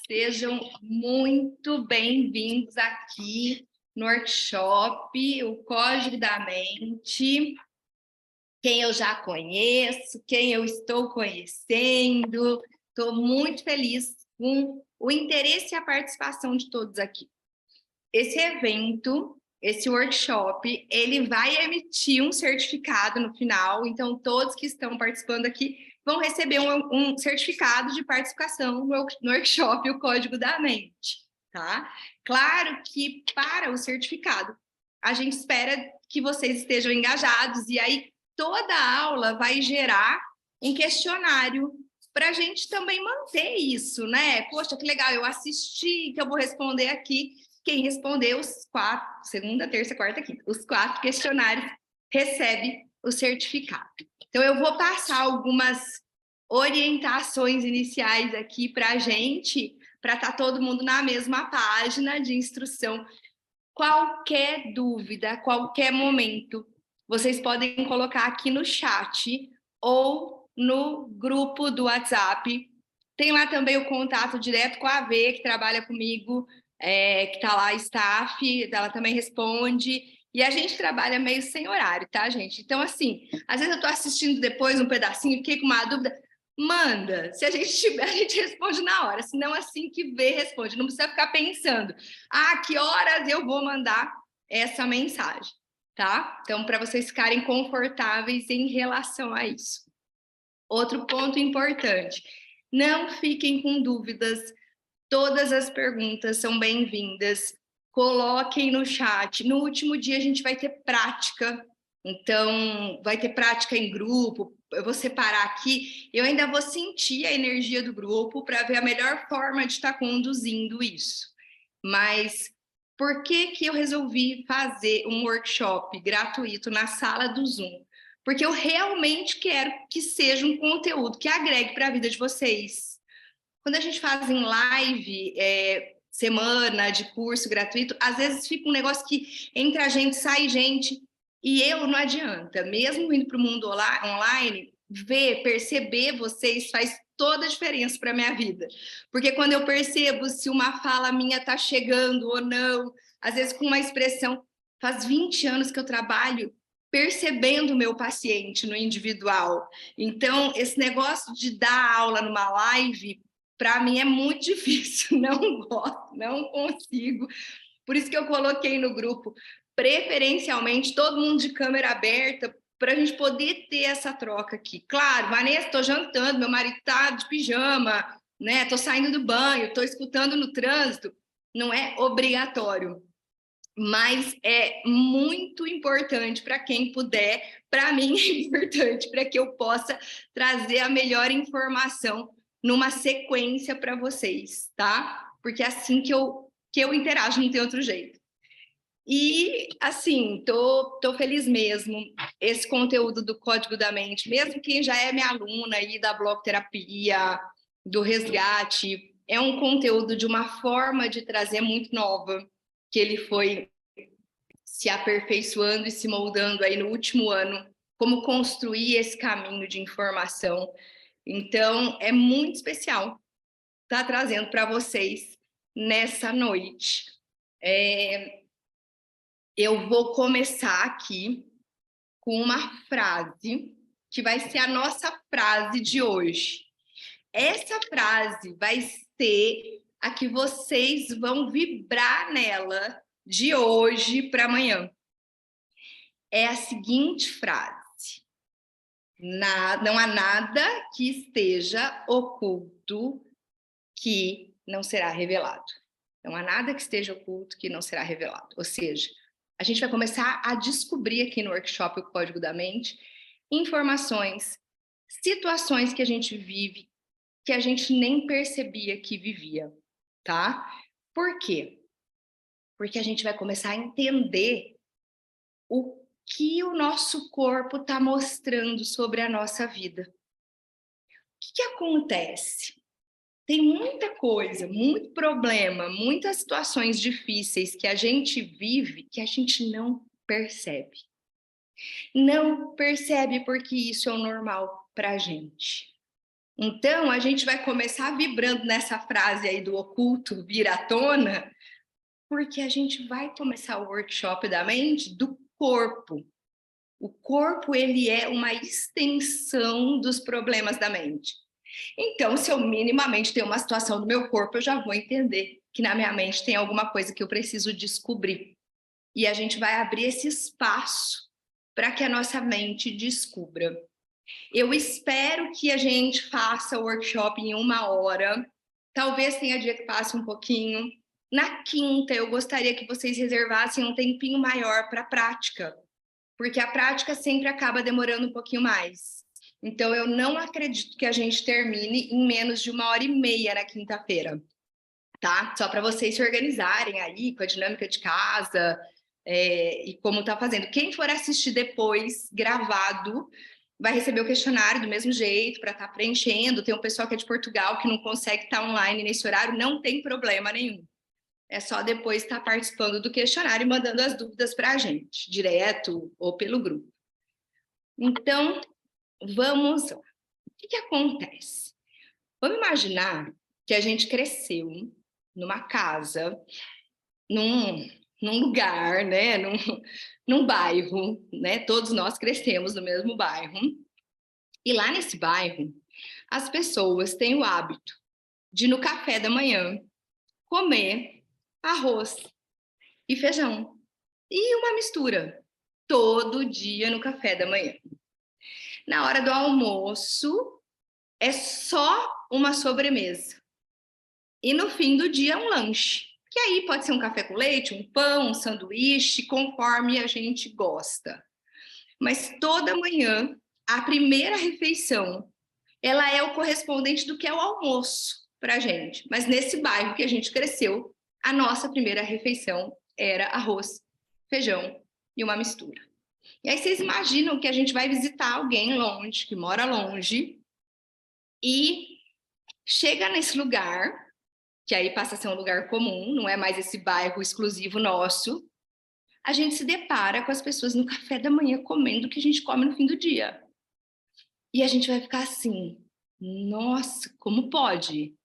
Sejam muito bem-vindos aqui no workshop, o Código da Mente. Quem eu já conheço, quem eu estou conhecendo, estou muito feliz com o interesse e a participação de todos aqui. Esse evento, esse workshop, ele vai emitir um certificado no final, então todos que estão participando aqui vão receber um certificado de participação no workshop, o Código da Mente, tá? Claro que para o certificado, a gente espera que vocês estejam engajados, e aí toda a aula vai gerar um questionário para a gente também manter isso, né? Poxa, que legal, eu assisti, que eu vou responder aqui. Quem responder os 4, segunda, terça, quarta, quinta, os 4 questionários, recebe o certificado. Então, eu vou passar algumas orientações iniciais aqui para a gente, para estar todo mundo na mesma página de instrução. Qualquer dúvida, qualquer momento, vocês podem colocar aqui no chat ou no grupo do WhatsApp. Tem lá também o contato direto com a AV, que trabalha comigo, que está lá, staff, ela também responde. E a gente trabalha meio sem horário, tá, gente? Então, assim, às vezes eu estou assistindo depois um pedacinho, fiquei com uma dúvida, manda. Se a gente tiver, a gente responde na hora. Se não, assim que vê, responde. Não precisa ficar pensando, que horas eu vou mandar essa mensagem, tá? Então, para vocês ficarem confortáveis em relação a isso. Outro ponto importante, não fiquem com dúvidas, todas as perguntas são bem-vindas, coloquem no chat. No último dia a gente vai ter prática, então vai ter prática em grupo, eu vou separar aqui, eu ainda vou sentir a energia do grupo para ver a melhor forma de estar conduzindo isso. Mas por que eu resolvi fazer um workshop gratuito na sala do Zoom? Porque eu realmente quero que seja um conteúdo que agregue para a vida de vocês. Quando a gente faz em live, semana de curso gratuito, às vezes fica um negócio que entra a gente, sai gente, e eu não adianta. Mesmo indo para o mundo online, ver, perceber vocês faz toda a diferença para a minha vida. Porque quando eu percebo se uma fala minha está chegando ou não, às vezes com uma expressão, faz 20 anos que eu trabalho percebendo o meu paciente no individual. Então, esse negócio de dar aula numa live, para mim é muito difícil, não gosto, não consigo. Por isso que eu coloquei no grupo, preferencialmente, todo mundo de câmera aberta, para a gente poder ter essa troca aqui. Claro, Vanessa, estou jantando, meu marido está de pijama, né? Estou saindo do banho, estou escutando no trânsito. Não é obrigatório, mas é muito importante para quem puder. Para mim é importante para que eu possa trazer a melhor informação numa sequência para vocês, tá? Porque é assim que eu interajo, não tem outro jeito. E, assim, tô feliz mesmo. Esse conteúdo do Código da Mente, mesmo quem já é minha aluna aí da blogoterapia, do resgate, é um conteúdo de uma forma de trazer muito nova, que ele foi se aperfeiçoando e se moldando aí no último ano, como construir esse caminho de informação. Então, é muito especial estar trazendo para vocês nessa noite. Eu vou começar aqui com uma frase que vai ser a nossa frase de hoje. Essa frase vai ser a que vocês vão vibrar nela de hoje para amanhã. É a seguinte frase: não há nada que esteja oculto que não será revelado. Não há nada que esteja oculto que não será revelado. Ou seja, a gente vai começar a descobrir aqui no workshop o Código da Mente informações, situações que a gente vive que a gente nem percebia que vivia, tá? Por quê? Porque a gente vai começar a entender o que o nosso corpo está mostrando sobre a nossa vida. O que acontece? Tem muita coisa, muito problema, muitas situações difíceis que a gente vive que a gente não percebe. Não percebe porque isso é o normal para a gente. Então, a gente vai começar vibrando nessa frase aí do oculto vir à tona, porque a gente vai começar o workshop da mente do corpo. O corpo, ele é uma extensão dos problemas da mente. Então, se eu minimamente tenho uma situação no meu corpo, eu já vou entender que na minha mente tem alguma coisa que eu preciso descobrir. E a gente vai abrir esse espaço para que a nossa mente descubra. Eu espero que a gente faça o workshop em 1 hora. Talvez tenha dia que passe um pouquinho. Na quinta, eu gostaria que vocês reservassem um tempinho maior para a prática, porque a prática sempre acaba demorando um pouquinho mais. Então, eu não acredito que a gente termine em menos de 1 hora e meia na quinta-feira, tá? Só para vocês se organizarem aí com a dinâmica de casa e como tá fazendo. Quem for assistir depois, gravado, vai receber o questionário do mesmo jeito, para estar preenchendo. Tem um pessoal que é de Portugal que não consegue estar online nesse horário, não tem problema nenhum. É só depois estar participando do questionário e mandando as dúvidas para a gente, direto ou pelo grupo. Então, vamos lá. O que acontece? Vamos imaginar que a gente cresceu numa casa, num lugar, né? Num bairro, né? Todos nós crescemos no mesmo bairro. E lá nesse bairro, as pessoas têm o hábito de, no café da manhã, comer arroz e feijão. E uma mistura. Todo dia no café da manhã. Na hora do almoço, é só uma sobremesa. E no fim do dia, um lanche. Que aí pode ser um café com leite, um pão, um sanduíche, conforme a gente gosta. Mas toda manhã, a primeira refeição, ela é o correspondente do que é o almoço para a gente. Mas nesse bairro que a gente cresceu, a nossa primeira refeição era arroz, feijão e uma mistura. E aí vocês imaginam que a gente vai visitar alguém longe, que mora longe, e chega nesse lugar, que aí passa a ser um lugar comum, não é mais esse bairro exclusivo nosso, a gente se depara com as pessoas no café da manhã comendo o que a gente come no fim do dia. E a gente vai ficar assim, nossa, como pode?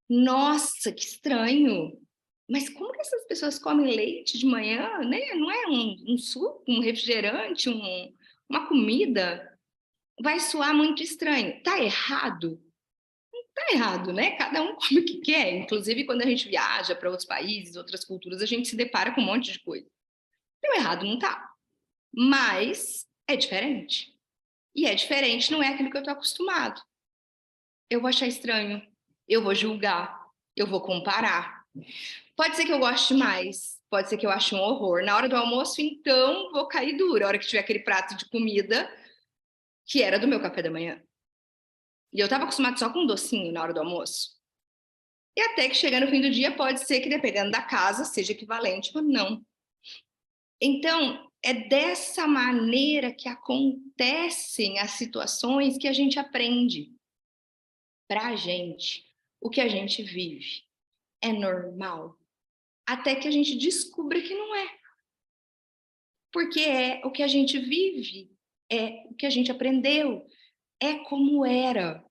Nossa, que estranho! Mas como que essas pessoas comem leite de manhã, né? Não é um suco, um refrigerante, uma comida? Vai soar muito estranho. Tá errado? Tá errado, né? Cada um come o que quer. Inclusive, quando a gente viaja para outros países, outras culturas, a gente se depara com um monte de coisa. Então, errado não tá. Mas é diferente. E é diferente, não é aquilo que eu tô acostumado. Eu vou achar estranho, eu vou julgar, eu vou comparar. Pode ser que eu goste mais, pode ser que eu ache um horror. Na hora do almoço, então, vou cair dura. A hora que tiver aquele prato de comida que era do meu café da manhã. E eu estava acostumado só com um docinho na hora do almoço. E até que chegar no fim do dia, pode ser que, dependendo da casa, seja equivalente ou não. Então, é dessa maneira que acontecem as situações que a gente aprende. Para a gente, o que a gente vive é normal. Até que a gente descubra que não é. Porque é o que a gente vive, é o que a gente aprendeu, é como era.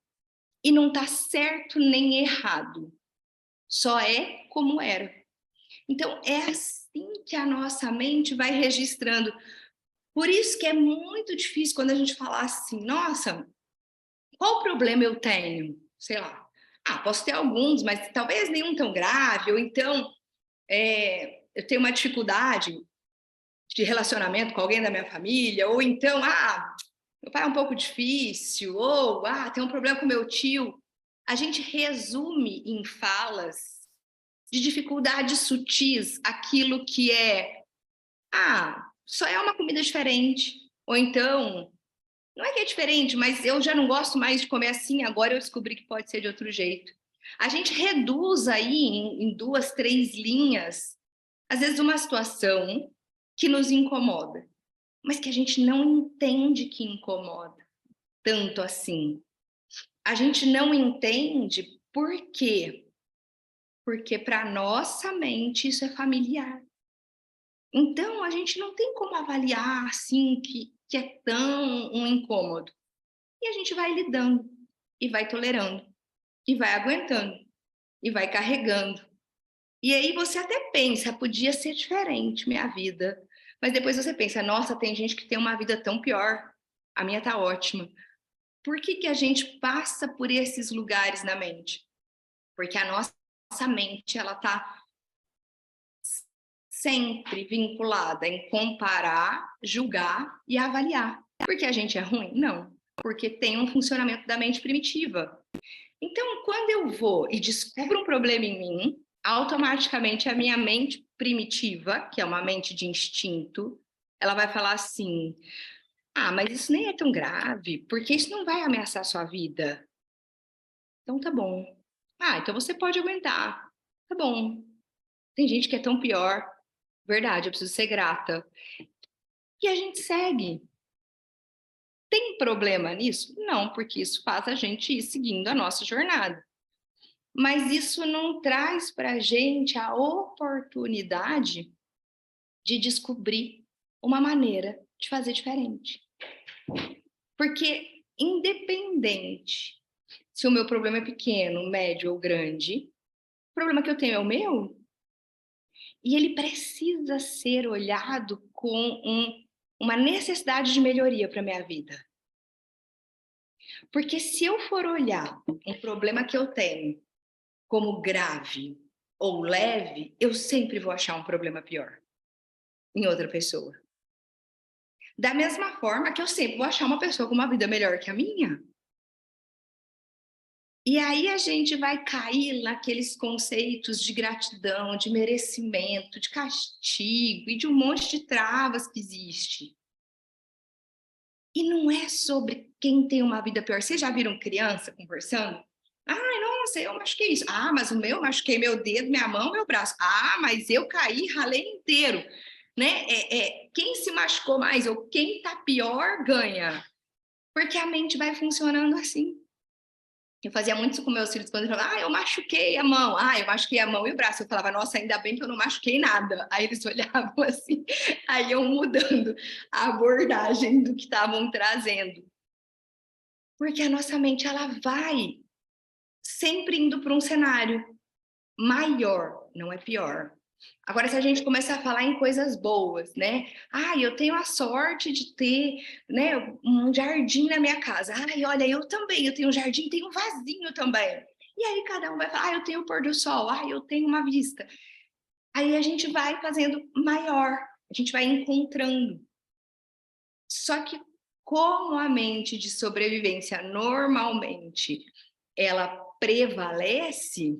E não está certo nem errado. Só é como era. Então, é assim que a nossa mente vai registrando. Por isso que é muito difícil quando a gente fala assim, nossa, qual problema eu tenho? Sei lá. Posso ter alguns, mas talvez nenhum tão grave. Ou então, eu tenho uma dificuldade de relacionamento com alguém da minha família. Ou então, meu pai é um pouco difícil. Ou, tem um problema com meu tio. A gente resume em falas de dificuldades sutis aquilo que só é uma comida diferente. Ou então, não é que é diferente, mas eu já não gosto mais de comer assim, agora eu descobri que pode ser de outro jeito. A gente reduz aí em 2, 3 linhas, às vezes uma situação que nos incomoda, mas que a gente não entende que incomoda tanto assim. A gente não entende por quê? Porque para nossa mente isso é familiar. Então, a gente não tem como avaliar assim que é tão um incômodo. E a gente vai lidando. e vai tolerando, e vai aguentando, e vai carregando. E aí você até pensa, podia ser diferente minha vida. Mas depois você pensa, nossa, tem gente que tem uma vida tão pior. A minha tá ótima. Por que que a gente passa por esses lugares na mente? Porque a nossa mente, ela tá sempre vinculada em comparar, julgar e avaliar. Porque a gente é ruim? Não. Porque tem um funcionamento da mente primitiva. Então, quando eu vou e descubro um problema em mim, automaticamente a minha mente primitiva, que é uma mente de instinto, ela vai falar assim: ah, mas isso nem é tão grave, porque isso não vai ameaçar a sua vida. Então tá bom. Ah, então você pode aguentar. Tá bom. Tem gente que é tão pior. Verdade, eu preciso ser grata. E a gente segue. Tem problema nisso? Não, porque isso faz a gente ir seguindo a nossa jornada. Mas isso não traz para a gente a oportunidade de descobrir uma maneira de fazer diferente. Porque, independente se o meu problema é pequeno, médio ou grande, o problema que eu tenho é o meu, e ele precisa ser olhado com uma necessidade de melhoria para a minha vida. Porque se eu for olhar um problema que eu tenho como grave ou leve, eu sempre vou achar um problema pior em outra pessoa. Da mesma forma que eu sempre vou achar uma pessoa com uma vida melhor que a minha. E aí a gente vai cair naqueles conceitos de gratidão, de merecimento, de castigo e de um monte de travas que existe. E não é sobre quem tem uma vida pior. Vocês já viram criança conversando? Ai, nossa, eu machuquei isso. Ah, mas o meu, machuquei meu dedo, minha mão, meu braço. Ah, mas eu caí, ralei inteiro. Né? Quem se machucou mais ou quem tá pior ganha. Porque a mente vai funcionando assim. Eu fazia muito isso com meus filhos quando eles falavam, eu machuquei a mão, eu machuquei a mão e o braço. Eu falava, nossa, ainda bem que eu não machuquei nada. Aí eles olhavam assim, aí eu mudando a abordagem do que estavam trazendo. Porque a nossa mente, ela vai sempre indo para um cenário maior, não é pior. Agora, se a gente começar a falar em coisas boas, né? Eu tenho a sorte de ter, né, um jardim na minha casa. Olha, eu também, eu tenho um jardim, tenho um vasinho também. E aí cada um vai falar, eu tenho o pôr do sol, eu tenho uma vista. Aí a gente vai fazendo maior, a gente vai encontrando. Só que como a mente de sobrevivência normalmente ela prevalece,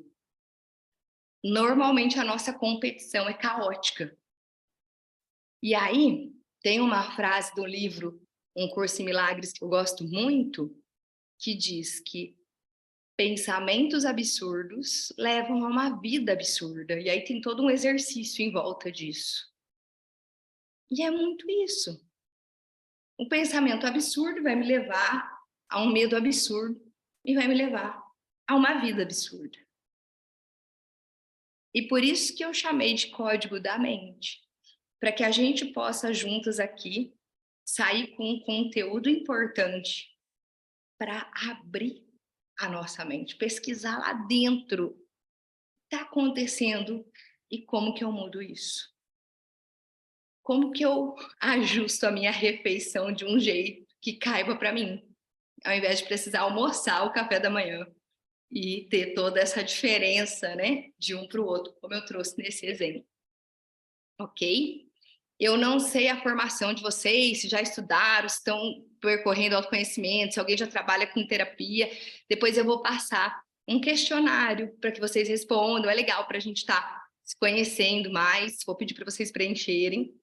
normalmente a nossa competição é caótica. E aí, tem uma frase do livro Um Curso em Milagres que eu gosto muito, que diz que pensamentos absurdos levam a uma vida absurda. E aí tem todo um exercício em volta disso. E é muito isso. Um pensamento absurdo vai me levar a um medo absurdo e vai me levar a uma vida absurda. E por isso que eu chamei de código da mente, para que a gente possa juntas aqui sair com um conteúdo importante para abrir a nossa mente, pesquisar lá dentro o que está acontecendo e como que eu mudo isso. Como que eu ajusto a minha refeição de um jeito que caiba para mim, ao invés de precisar almoçar o café da manhã e ter toda essa diferença, né, de um para o outro, como eu trouxe nesse exemplo. Ok? Eu não sei a formação de vocês, se já estudaram, se estão percorrendo autoconhecimento, se alguém já trabalha com terapia. Depois eu vou passar um questionário para que vocês respondam. É legal para a gente estar se conhecendo mais. Vou pedir para vocês preencherem.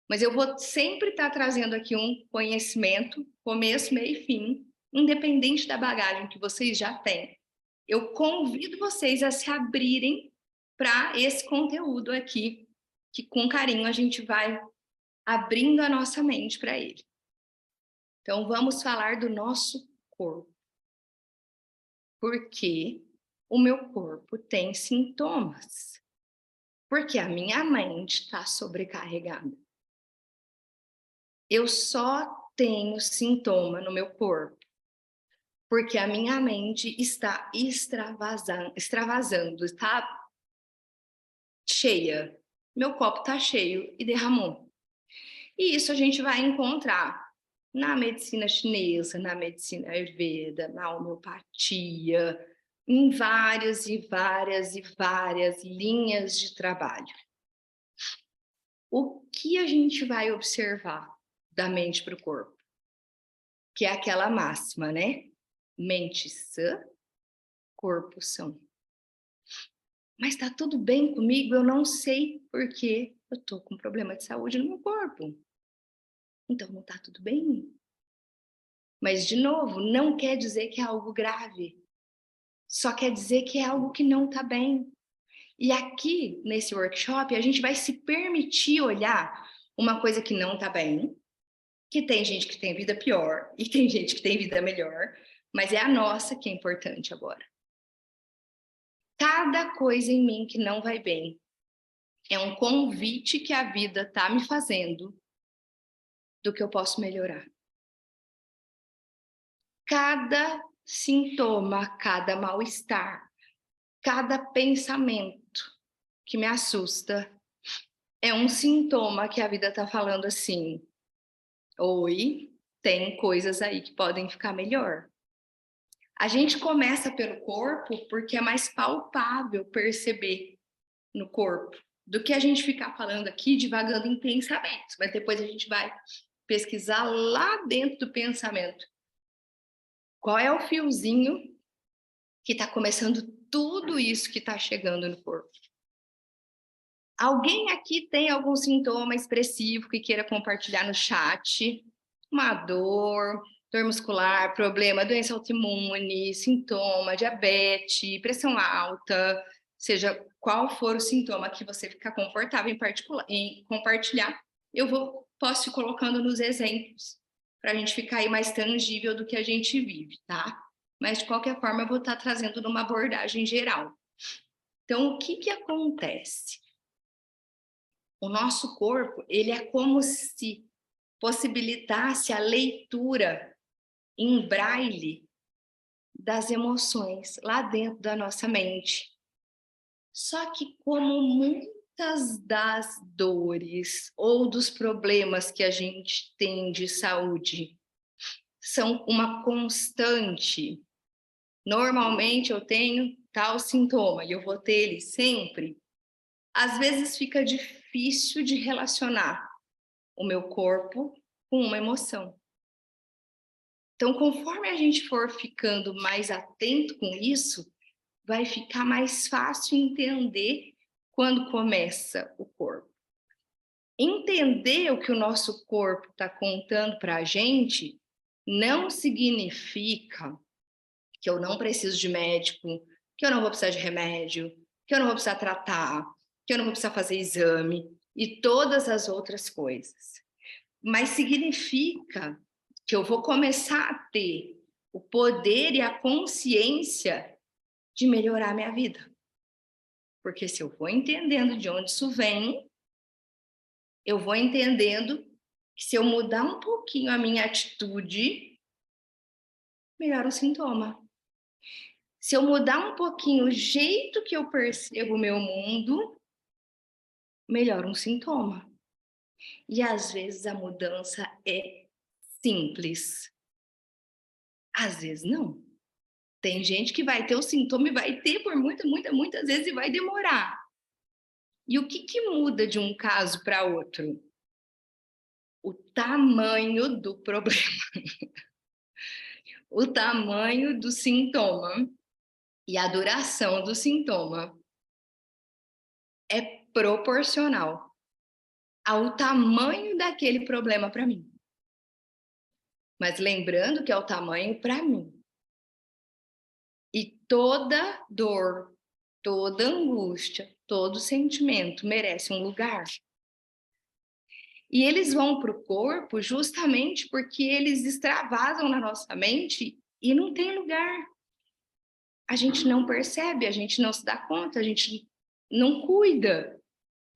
Mas eu vou sempre estar trazendo aqui um conhecimento, começo, meio e fim, independente da bagagem que vocês já têm. Eu convido vocês a se abrirem para esse conteúdo aqui, que com carinho a gente vai abrindo a nossa mente para ele. Então, vamos falar do nosso corpo. Porque o meu corpo tem sintomas. Porque a minha mente está sobrecarregada. Eu só tenho sintoma no meu corpo Porque a minha mente está extravasando, está cheia. Meu copo está cheio e derramou. E isso a gente vai encontrar na medicina chinesa, na medicina ayurveda, na homeopatia, em várias e várias e várias linhas de trabalho. O que a gente vai observar da mente para o corpo? Que é aquela máxima, né? Mente sã, corpo são. Mas tá tudo bem comigo? Eu não sei porque eu tô com problema de saúde no meu corpo. Então não tá tudo bem. Mas, de novo, não quer dizer que é algo grave. Só quer dizer que é algo que não tá bem. E aqui, nesse workshop, a gente vai se permitir olhar uma coisa que não tá bem, que tem gente que tem vida pior e tem gente que tem vida melhor, mas é a nossa que é importante agora. Cada coisa em mim que não vai bem é um convite que a vida está me fazendo do que eu posso melhorar. Cada sintoma, cada mal-estar, cada pensamento que me assusta é um sintoma que a vida está falando assim: oi, tem coisas aí que podem ficar melhor. A gente começa pelo corpo porque é mais palpável perceber no corpo do que a gente ficar falando aqui, divagando em pensamentos. Mas depois a gente vai pesquisar lá dentro do pensamento. Qual é o fiozinho que está começando tudo isso que está chegando no corpo? Alguém aqui tem algum sintoma expressivo que queira compartilhar no chat? Uma dor muscular, problema, doença autoimune, sintoma, diabetes, pressão alta, seja qual for o sintoma que você ficar confortável em compartilhar, posso ir colocando nos exemplos, para a gente ficar aí mais tangível do que a gente vive, tá? Mas, de qualquer forma, eu vou estar trazendo numa abordagem geral. Então, o que acontece? O nosso corpo, ele é como se possibilitasse a leitura em braille das emoções lá dentro da nossa mente. Só que como muitas das dores ou dos problemas que a gente tem de saúde são uma constante, normalmente eu tenho tal sintoma e eu vou ter ele sempre, às vezes fica difícil de relacionar o meu corpo com uma emoção. Então, conforme a gente for ficando mais atento com isso, vai ficar mais fácil entender quando começa o corpo. Entender o que o nosso corpo está contando para a gente não significa que eu não preciso de médico, que eu não vou precisar de remédio, que eu não vou precisar tratar, que eu não vou precisar fazer exame e todas as outras coisas. Mas significa que eu vou começar a ter o poder e a consciência de melhorar a minha vida. Porque se eu vou entendendo de onde isso vem, eu vou entendendo que se eu mudar um pouquinho a minha atitude, melhora o sintoma. Se eu mudar um pouquinho o jeito que eu percebo o meu mundo, melhora um sintoma. E às vezes a mudança é simples. Às vezes não. Tem gente que vai ter o sintoma e vai ter por muitas vezes e vai demorar. E o que muda de um caso para outro? O tamanho do problema. O tamanho do sintoma e a duração do sintoma é proporcional ao tamanho daquele problema para mim. Mas lembrando que é o tamanho para mim. E toda dor, toda angústia, todo sentimento merece um lugar. E eles vão para o corpo justamente porque eles extravasam na nossa mente e não tem lugar. A gente não percebe, a gente não se dá conta, a gente não cuida.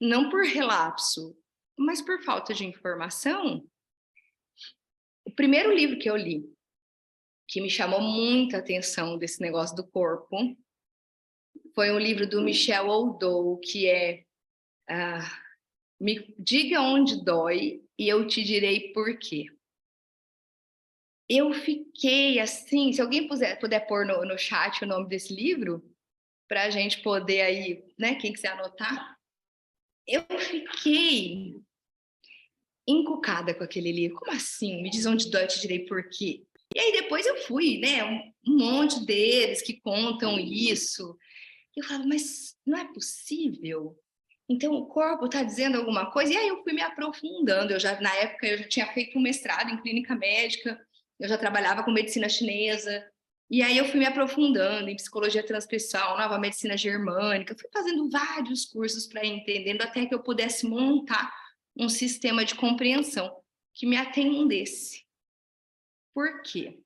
Não por relapso, mas por falta de informação. O primeiro livro que eu li que me chamou muita atenção desse negócio do corpo foi um livro do Michel Houellebecq, que é Me Diga Onde Dói e Eu Te Direi Por Quê. Eu fiquei assim, se alguém puder pôr no chat o nome desse livro, para a gente poder aí, né, quem quiser anotar, eu fiquei encucada com aquele livro. Como assim? Me diz onde dói, eu te direi por quê. E aí depois eu fui, né, um monte deles que contam isso. E eu falava, mas não é possível? Então o corpo está dizendo alguma coisa? E aí eu fui me aprofundando. Na época eu já tinha feito um mestrado em clínica médica, eu já trabalhava com medicina chinesa. E aí eu fui me aprofundando em psicologia transpessoal, nova medicina germânica, fui fazendo vários cursos para ir entendendo até que eu pudesse montar um sistema de compreensão que me atendesse. Por quê?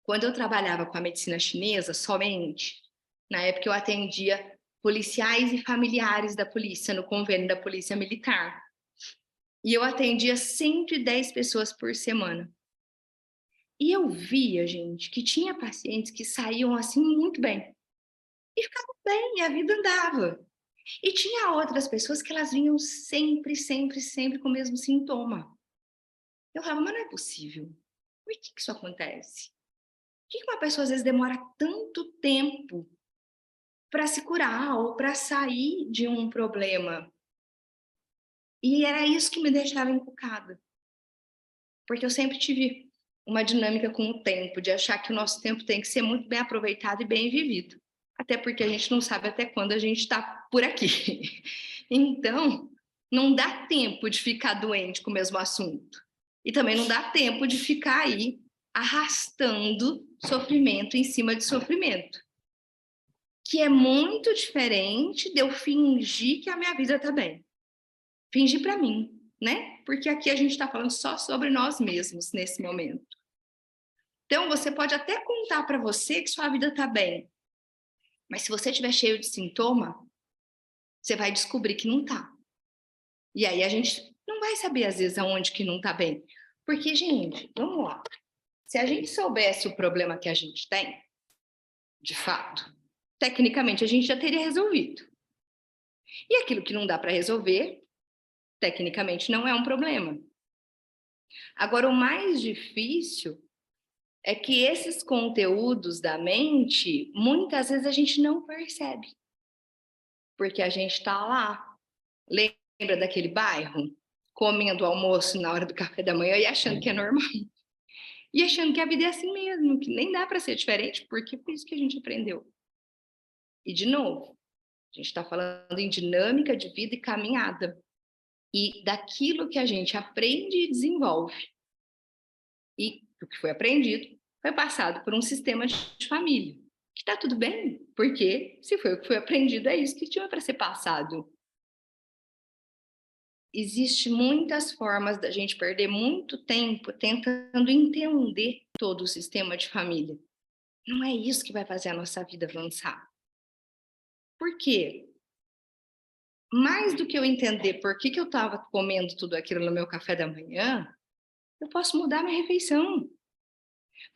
Quando eu trabalhava com a medicina chinesa somente, na época eu atendia policiais e familiares da polícia, no convênio da Polícia Militar. E eu atendia 110 pessoas por semana. E eu via, gente, que tinha pacientes que saíam assim muito bem. E ficavam bem, e a vida andava. E tinha outras pessoas que elas vinham sempre, sempre, sempre com o mesmo sintoma. Eu falava, mas não é possível. Por que isso acontece? Por que uma pessoa às vezes demora tanto tempo para se curar ou para sair de um problema? E era isso que me deixava encucada. Porque eu sempre tive uma dinâmica com o tempo, de achar que o nosso tempo tem que ser muito bem aproveitado e bem vivido. Até porque a gente não sabe até quando a gente está por aqui. Então, não dá tempo de ficar doente com o mesmo assunto. E também não dá tempo de ficar aí arrastando sofrimento em cima de sofrimento. Que é muito diferente de eu fingir que a minha vida está bem. Fingir para mim, né? Porque aqui a gente está falando só sobre nós mesmos nesse momento. Então, você pode até contar para você que sua vida está bem, mas se você estiver cheio de sintoma, você vai descobrir que não está. E aí a gente não vai saber, às vezes, aonde que não está bem. Porque, gente, vamos lá. Se a gente soubesse o problema que a gente tem, de fato, tecnicamente a gente já teria resolvido. E aquilo que não dá para resolver, tecnicamente não é um problema. Agora, o mais difícil é que esses conteúdos da mente, muitas vezes a gente não percebe. Porque a gente está lá. Lembra daquele bairro? Comendo almoço na hora do café da manhã e achando que é normal. E achando que a vida é assim mesmo, que nem dá para ser diferente, porque foi isso que a gente aprendeu. E, de novo, a gente está falando em dinâmica de vida e caminhada. E daquilo que a gente aprende e desenvolve. E o que foi aprendido foi passado por um sistema de família. Que está tudo bem, porque se foi o que foi aprendido, é isso que tinha para ser passado. Existem muitas formas da gente perder muito tempo tentando entender todo o sistema de família. Não é isso que vai fazer a nossa vida avançar. Por quê? Mais do que eu entender por que eu estava comendo tudo aquilo no meu café da manhã, eu posso mudar minha refeição.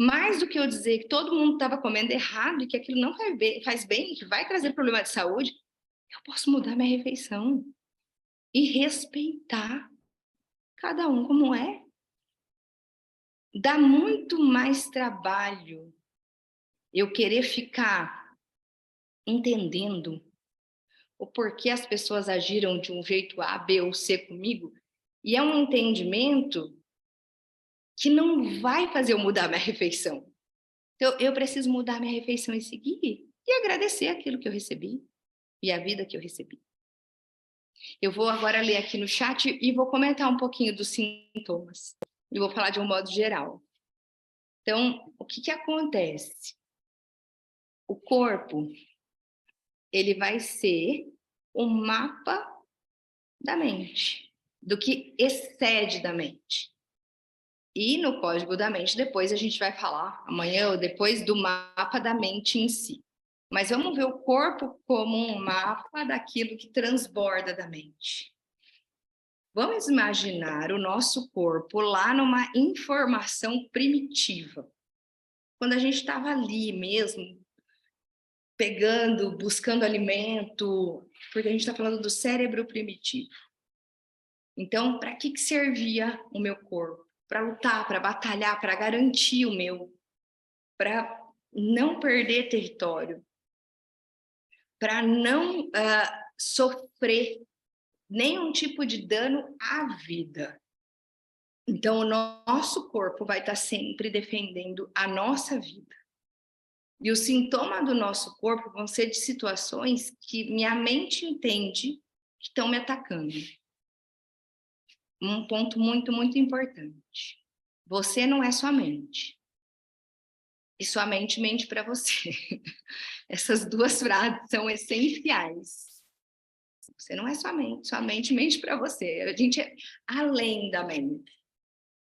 Mais do que eu dizer que todo mundo estava comendo errado e que aquilo não faz bem, que vai trazer problema de saúde, eu posso mudar minha refeição e respeitar cada um como é. Dá muito mais trabalho eu querer ficar entendendo o porquê as pessoas agiram de um jeito A, B ou C comigo, e é um entendimento que não vai fazer eu mudar minha refeição. Então, eu preciso mudar minha refeição e seguir e agradecer aquilo que eu recebi e a vida que eu recebi. Eu vou agora ler aqui no chat e vou comentar um pouquinho dos sintomas. E vou falar de um modo geral. Então, o que acontece? O corpo, ele vai ser um mapa da mente, do que excede da mente. E no código da mente, depois a gente vai falar, amanhã ou depois, do mapa da mente em si. Mas vamos ver o corpo como um mapa daquilo que transborda da mente. Vamos imaginar o nosso corpo lá numa informação primitiva. quando a gente estava ali mesmo, pegando, buscando alimento, porque a gente está falando do cérebro primitivo. Então, para que servia o meu corpo? Para lutar, para batalhar, para garantir o meu, para não perder território, para não sofrer nenhum tipo de dano à vida. Então, o nosso corpo vai estar sempre defendendo a nossa vida. E os sintomas do nosso corpo vão ser de situações que minha mente entende que estão me atacando. Um ponto muito, muito importante. Você não é sua mente. E sua mente mente para você. Essas duas frases são essenciais. Você não é sua mente mente para você. A gente é além da mente.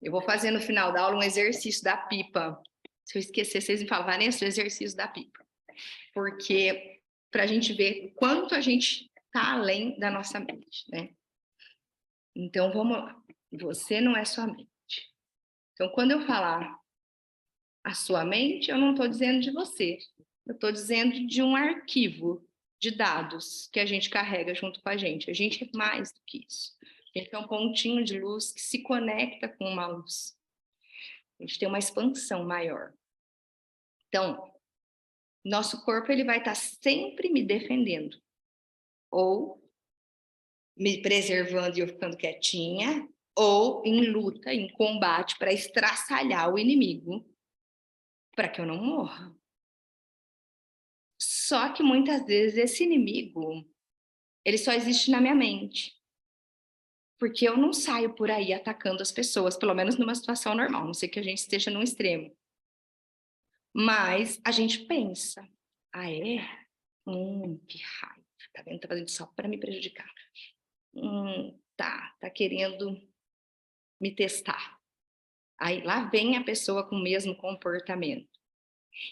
Eu vou fazer no final da aula um exercício da pipa. Se eu esquecer, vocês me falam, Vanessa, o exercício da pipa. Porque para a gente ver o quanto a gente está além da nossa mente, né? Então, vamos lá. Você não é sua mente. Então, quando eu falar a sua mente, eu não estou dizendo de você. Eu estou dizendo de um arquivo de dados que a gente carrega junto com a gente. A gente é mais do que isso. A gente é um pontinho de luz que se conecta com uma luz. A gente tem uma expansão maior. Então, nosso corpo ele vai estar sempre me defendendo. Ou me preservando e eu ficando quietinha, ou em luta, em combate para estraçalhar o inimigo, para que eu não morra. Só que muitas vezes esse inimigo, ele só existe na minha mente. Porque eu não saio por aí atacando as pessoas, pelo menos numa situação normal, a não sei que a gente esteja num extremo. Mas a gente pensa, ah é? Que raiva, tá vendo? Tá fazendo só para me prejudicar. Tá querendo me testar. Aí lá vem a pessoa com o mesmo comportamento.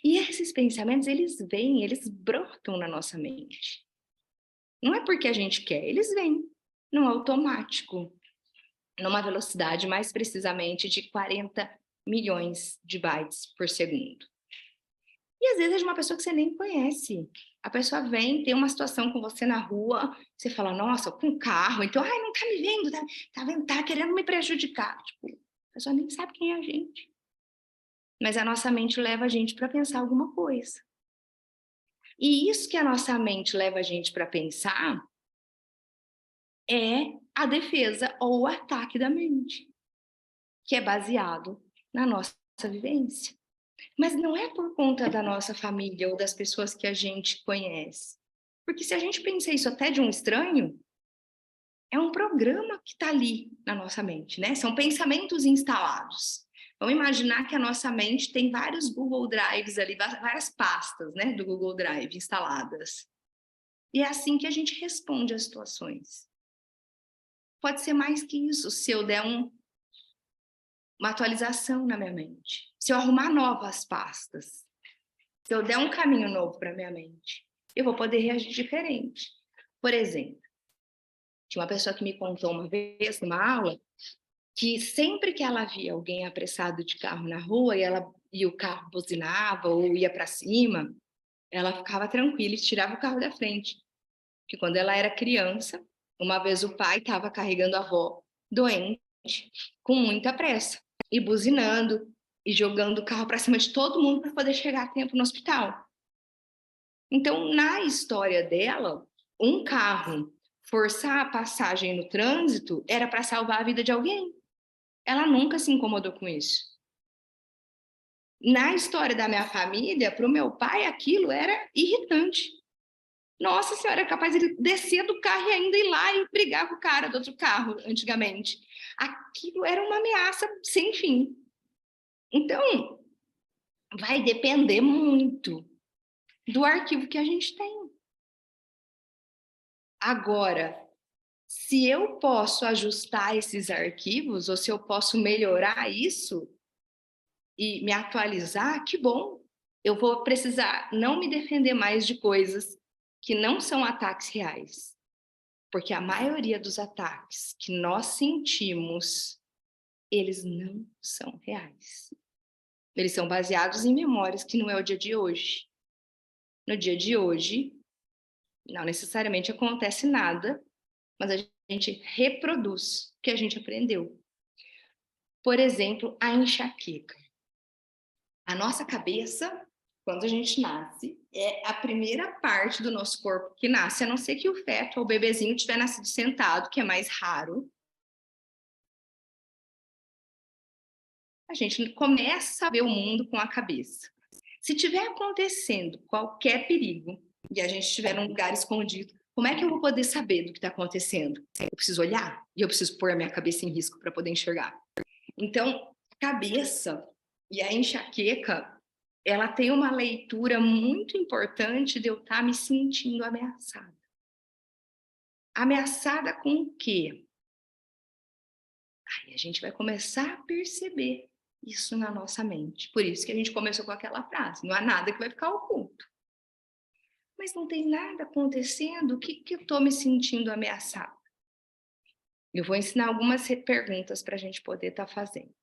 E esses pensamentos, eles vêm, eles brotam na nossa mente. Não é porque a gente quer, eles vêm no automático, numa velocidade mais precisamente de 40 milhões de bytes por segundo. E às vezes é de uma pessoa que você nem conhece. A pessoa vem, tem uma situação com você na rua, você fala, nossa, com carro, então, ai, não tá me vendo, tá vendo, tá querendo me prejudicar. Tipo, a pessoa nem sabe quem é a gente. Mas a nossa mente leva a gente para pensar alguma coisa. E isso que a nossa mente leva a gente para pensar é a defesa ou o ataque da mente, que é baseado na nossa vivência. Mas não é por conta da nossa família ou das pessoas que a gente conhece. Porque se a gente pensa isso até de um estranho, é um programa que está ali na nossa mente, né? São pensamentos instalados. Vamos imaginar que a nossa mente tem vários Google Drives ali, várias pastas, né, do Google Drive instaladas. E é assim que a gente responde às situações. Pode ser mais que isso, se eu der uma atualização na minha mente. Se eu arrumar novas pastas. Se eu der um caminho novo para minha mente, eu vou poder reagir diferente. Por exemplo, tinha uma pessoa que me contou uma vez numa aula que sempre que ela via alguém apressado de carro na rua e o carro buzinava ou ia para cima, ela ficava tranquila e tirava o carro da frente. Porque quando ela era criança, uma vez o pai estava carregando a avó doente, com muita pressa, e buzinando, e jogando o carro para cima de todo mundo para poder chegar a tempo no hospital. Então, na história dela, um carro forçar a passagem no trânsito era para salvar a vida de alguém. Ela nunca se incomodou com isso. Na história da minha família, para o meu pai, aquilo era irritante. Nossa senhora, é capaz de descer do carro e ainda ir lá e brigar com o cara do outro carro, antigamente. Aquilo era uma ameaça sem fim. Então, vai depender muito do arquivo que a gente tem. Agora, se eu posso ajustar esses arquivos, ou se eu posso melhorar isso e me atualizar, que bom. Eu vou precisar não me defender mais de coisas que não são ataques reais. Porque a maioria dos ataques que nós sentimos, eles não são reais. Eles são baseados em memórias que não é o dia de hoje. No dia de hoje, não necessariamente acontece nada, mas a gente reproduz o que a gente aprendeu. Por exemplo, a enxaqueca. A nossa cabeça, quando a gente nasce, é a primeira parte do nosso corpo que nasce, a não ser que o feto ou o bebezinho tiver nascido sentado, que é mais raro. A gente começa a ver o mundo com a cabeça. Se tiver acontecendo qualquer perigo e a gente estiver num lugar escondido, como é que eu vou poder saber do que está acontecendo? Eu preciso olhar e eu preciso pôr a minha cabeça em risco para poder enxergar. Então, a cabeça e a enxaqueca, ela tem uma leitura muito importante de eu estar me sentindo ameaçada. Ameaçada com o quê? Aí a gente vai começar a perceber isso na nossa mente. Por isso que a gente começou com aquela frase: não há nada que vai ficar oculto. Mas não tem nada acontecendo, o que eu estou me sentindo ameaçada? Eu vou ensinar algumas perguntas para a gente poder estar fazendo.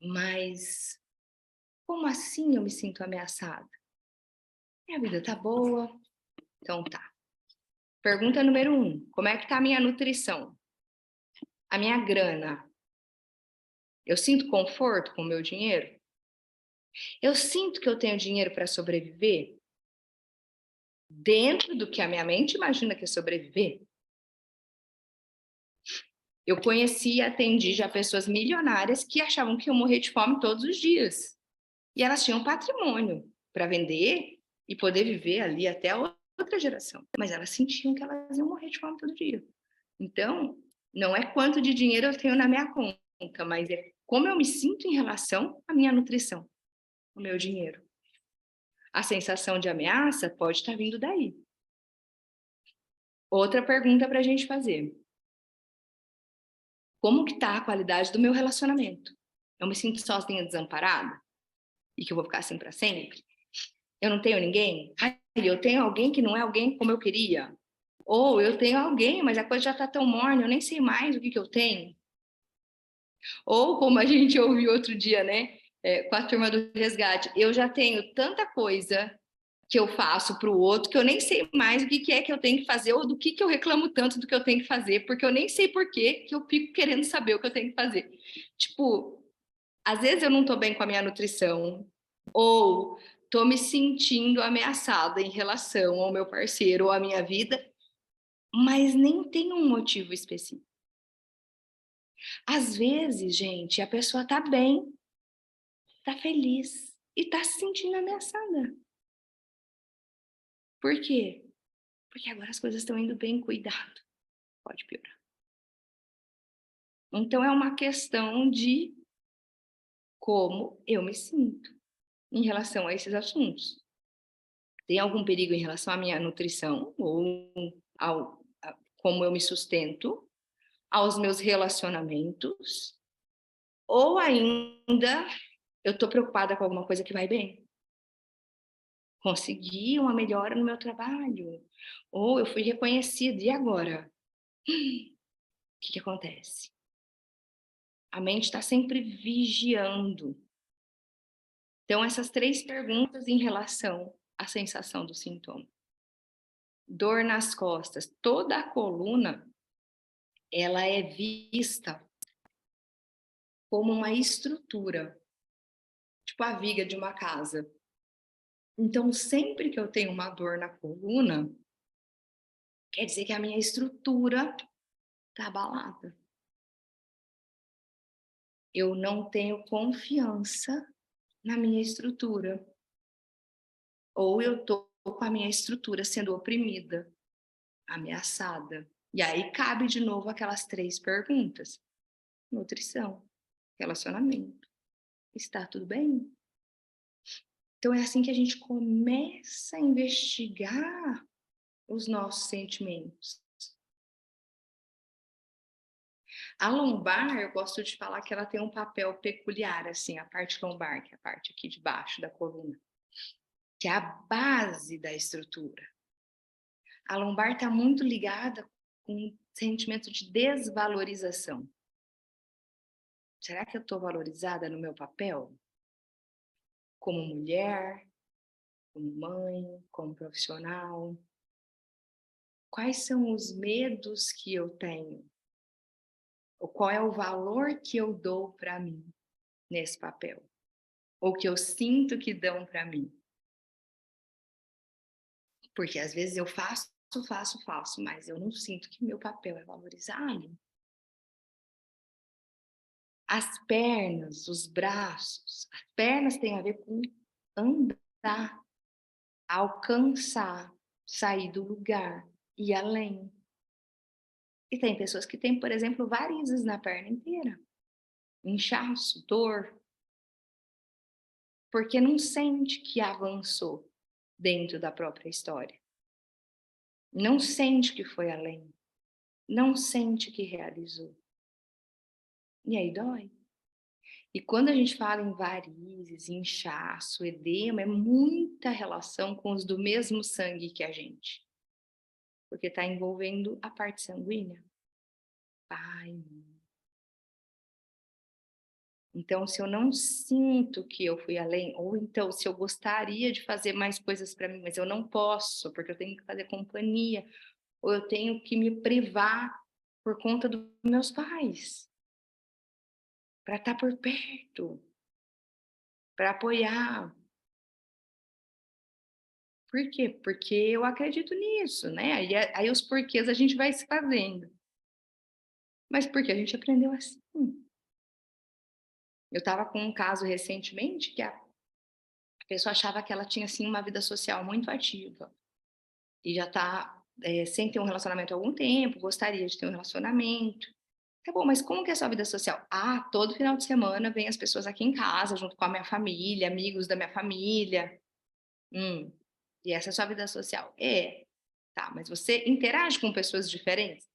Mas como assim eu me sinto ameaçada? Minha vida tá boa? Então tá. Pergunta número 1. Como é que tá a minha nutrição? A minha grana? Eu sinto conforto com o meu dinheiro? Eu sinto que eu tenho dinheiro para sobreviver? Dentro do que a minha mente imagina que é sobreviver? Eu conheci e atendi já pessoas milionárias que achavam que iam morrer de fome todos os dias. E elas tinham patrimônio para vender e poder viver ali até a outra geração. Mas elas sentiam que elas iam morrer de fome todo dia. Então, não é quanto de dinheiro eu tenho na minha conta, mas é como eu me sinto em relação à minha nutrição, ao meu dinheiro. A sensação de ameaça pode estar vindo daí. Outra pergunta para a gente fazer. Como que está a qualidade do meu relacionamento? Eu me sinto sozinha, desamparada? E que eu vou ficar assim para sempre? Eu não tenho ninguém? Ai, eu tenho alguém que não é alguém como eu queria? Ou eu tenho alguém, mas a coisa já está tão morna, eu nem sei mais o que eu tenho. Ou como a gente ouviu outro dia, né? Com a turma do resgate, eu já tenho tanta coisa que eu faço para o outro que eu nem sei mais o que é que eu tenho que fazer ou do que eu reclamo tanto do que eu tenho que fazer, porque eu nem sei por que eu fico querendo saber o que eu tenho que fazer. Tipo, às vezes eu não estou bem com a minha nutrição ou estou me sentindo ameaçada em relação ao meu parceiro ou à minha vida, mas nem tem um motivo específico. Às vezes, gente, a pessoa tá bem, tá feliz e tá se sentindo ameaçada. Por quê? Porque agora as coisas estão indo bem, cuidado, pode piorar. Então é uma questão de como eu me sinto em relação a esses assuntos. Tem algum perigo em relação à minha nutrição ou a como eu me sustento, aos meus relacionamentos, ou ainda eu estou preocupada com alguma coisa que vai bem? Consegui uma melhora no meu trabalho, ou eu fui reconhecida, e agora? O que acontece? A mente está sempre vigiando. Então, essas 3 perguntas em relação à sensação do sintoma. Dor nas costas. Toda a coluna, ela é vista como uma estrutura, tipo a viga de uma casa. Então, sempre que eu tenho uma dor na coluna, quer dizer que a minha estrutura está abalada. Eu não tenho confiança na minha estrutura. Ou eu estou com a minha estrutura sendo oprimida, ameaçada. E aí cabe de novo aquelas 3 perguntas. Nutrição, relacionamento, está tudo bem? Então é assim que a gente começa a investigar os nossos sentimentos. A lombar, eu gosto de falar que ela tem um papel peculiar, assim, a parte lombar, que é a parte aqui de baixo da coluna, que é a base da estrutura. A lombar está muito ligada com um sentimento de desvalorização. Será que eu estou valorizada no meu papel? como mulher, como mãe, como profissional? Quais são os medos que eu tenho? Ou qual é o valor que eu dou para mim nesse papel? Ou que eu sinto que dão para mim? Porque às vezes eu faço, mas eu não sinto que meu papel é valorizado. As pernas, os braços, as pernas têm a ver com andar, alcançar, sair do lugar, ir além. E tem pessoas que têm, por exemplo, varizes na perna inteira, inchaço, dor, porque não sente que avançou dentro da própria história. Não sente que foi além, não sente que realizou. E aí dói. E quando a gente fala em varizes, inchaço, edema, é muita relação com os do mesmo sangue que a gente. Porque está envolvendo a parte sanguínea. Pai, mãe. Então, se eu não sinto que eu fui além, ou então se eu gostaria de fazer mais coisas para mim, mas eu não posso, porque eu tenho que fazer companhia, ou eu tenho que me privar por conta dos meus pais, para estar por perto, para apoiar. Por quê? Porque eu acredito nisso, né? Aí os porquês a gente vai se fazendo. Mas porque a gente aprendeu assim. Eu estava com um caso recentemente que a pessoa achava que ela tinha, assim, uma vida social muito ativa. E já está sem ter um relacionamento há algum tempo, gostaria de ter um relacionamento. Tá bom, mas como que é a sua vida social? Ah, todo final de semana vem as pessoas aqui em casa, junto com a minha família, amigos da minha família. E essa é a sua vida social? É. Tá, mas você interage com pessoas diferentes?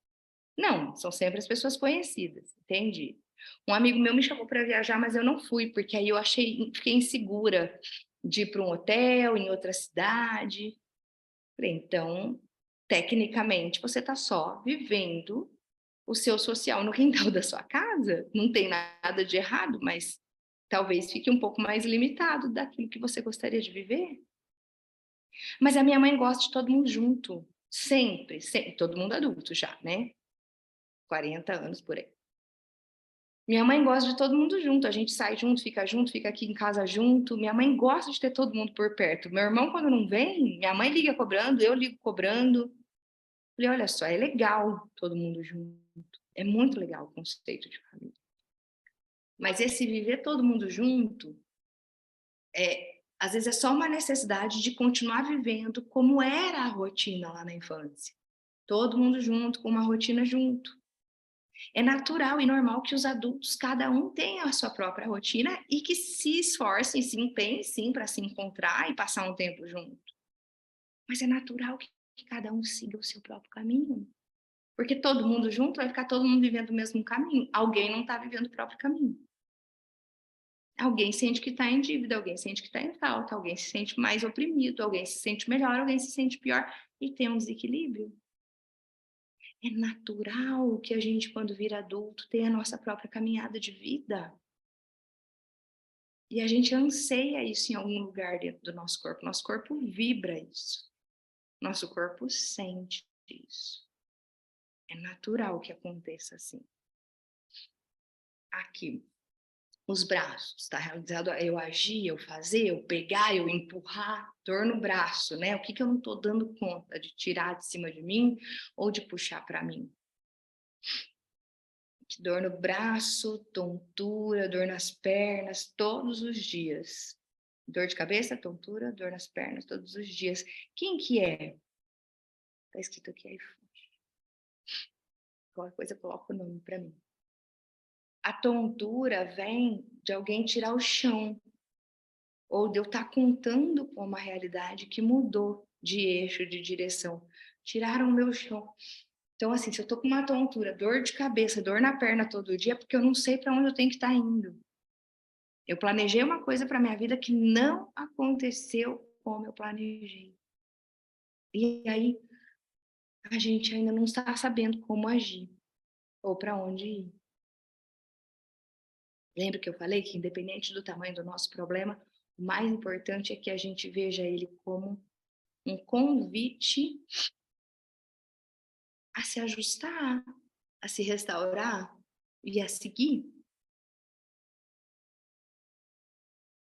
Não, são sempre as pessoas conhecidas, entendi. Um amigo meu me chamou para viajar, mas eu não fui, porque aí eu fiquei insegura de ir para um hotel em outra cidade. Falei, então, tecnicamente, você está só vivendo o seu social no quintal da sua casa. Não tem nada de errado, mas talvez fique um pouco mais limitado daquilo que você gostaria de viver. Mas a minha mãe gosta de todo mundo junto, sempre, sempre, todo mundo adulto já, né? 40 anos por aí. Minha mãe gosta de todo mundo junto, a gente sai junto, fica aqui em casa junto. Minha mãe gosta de ter todo mundo por perto. Meu irmão, quando não vem, minha mãe liga cobrando, eu ligo cobrando. Falei, olha só, é legal todo mundo junto. É muito legal o conceito de família. Mas esse viver todo mundo junto, às vezes é só uma necessidade de continuar vivendo como era a rotina lá na infância. Todo mundo junto, com uma rotina junto. É natural e normal que os adultos, cada um tenha a sua própria rotina e que se esforcem, se empenhem, sim, para se encontrar e passar um tempo junto. Mas é natural que cada um siga o seu próprio caminho. Porque todo mundo junto vai ficar todo mundo vivendo o mesmo caminho. Alguém não está vivendo o próprio caminho. Alguém sente que está em dívida, alguém sente que está em falta, alguém se sente mais oprimido, alguém se sente melhor, alguém se sente pior e tem um desequilíbrio. É natural que a gente, quando vira adulto, tenha a nossa própria caminhada de vida. E a gente anseia isso em algum lugar dentro do nosso corpo. Nosso corpo vibra isso. Nosso corpo sente isso. É natural que aconteça assim. Aqui, os braços, está realizado eu agir, eu fazer, eu pegar, eu empurrar, dor no braço, né? O que eu não estou dando conta de tirar de cima de mim ou de puxar para mim? Dor no braço, tontura, dor nas pernas, todos os dias. Dor de cabeça, tontura, dor nas pernas, todos os dias. Quem que é? Tá escrito aqui aí. Qualquer coisa, coloca o nome para mim. A tontura vem de alguém tirar o chão, ou de eu estar contando com uma realidade que mudou de eixo, de direção. Tiraram o meu chão. Então, assim, se eu tô com uma tontura, dor de cabeça, dor na perna todo dia, é porque eu não sei para onde eu tenho que estar indo. Eu planejei uma coisa para minha vida que não aconteceu como eu planejei. E aí, a gente ainda não está sabendo como agir ou para onde ir. Lembra que eu falei que, independente do tamanho do nosso problema, O mais importante é que a gente veja ele como um convite a se ajustar, a se restaurar e a seguir.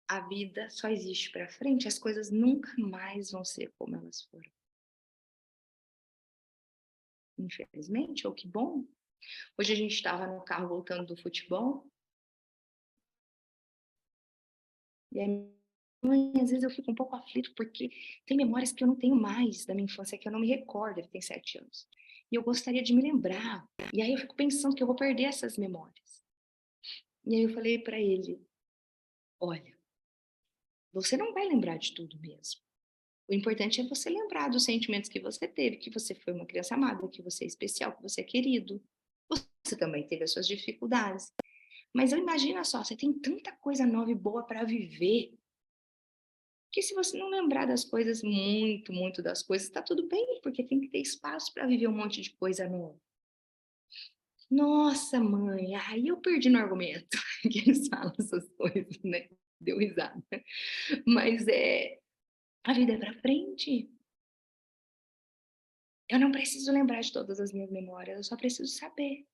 A vida só existe para frente, as coisas nunca mais vão ser como elas foram. Infelizmente, ou que bom. Hoje a gente estava no carro voltando do futebol, e aí, mãe, às vezes eu fico um pouco aflito, porque tem memórias que eu não tenho mais da minha infância, que eu não me recordo, ele tem 7 anos. E eu gostaria de me lembrar, e aí eu fico pensando que eu vou perder essas memórias. E aí eu falei para ele, olha, você não vai lembrar de tudo mesmo. O importante é você lembrar dos sentimentos que você teve, que você foi uma criança amada, que você é especial, que você é querido. Você também teve as suas dificuldades. Mas eu imagino só, você tem tanta coisa nova e boa para viver, que se você não lembrar das coisas, muito das coisas, está tudo bem, porque tem que ter espaço para viver um monte de coisa nova. Nossa, mãe, aí eu perdi no argumento que eles falam essas coisas, né? Deu risada. Mas a vida é para frente. Eu não preciso lembrar de todas as minhas memórias, eu só preciso saber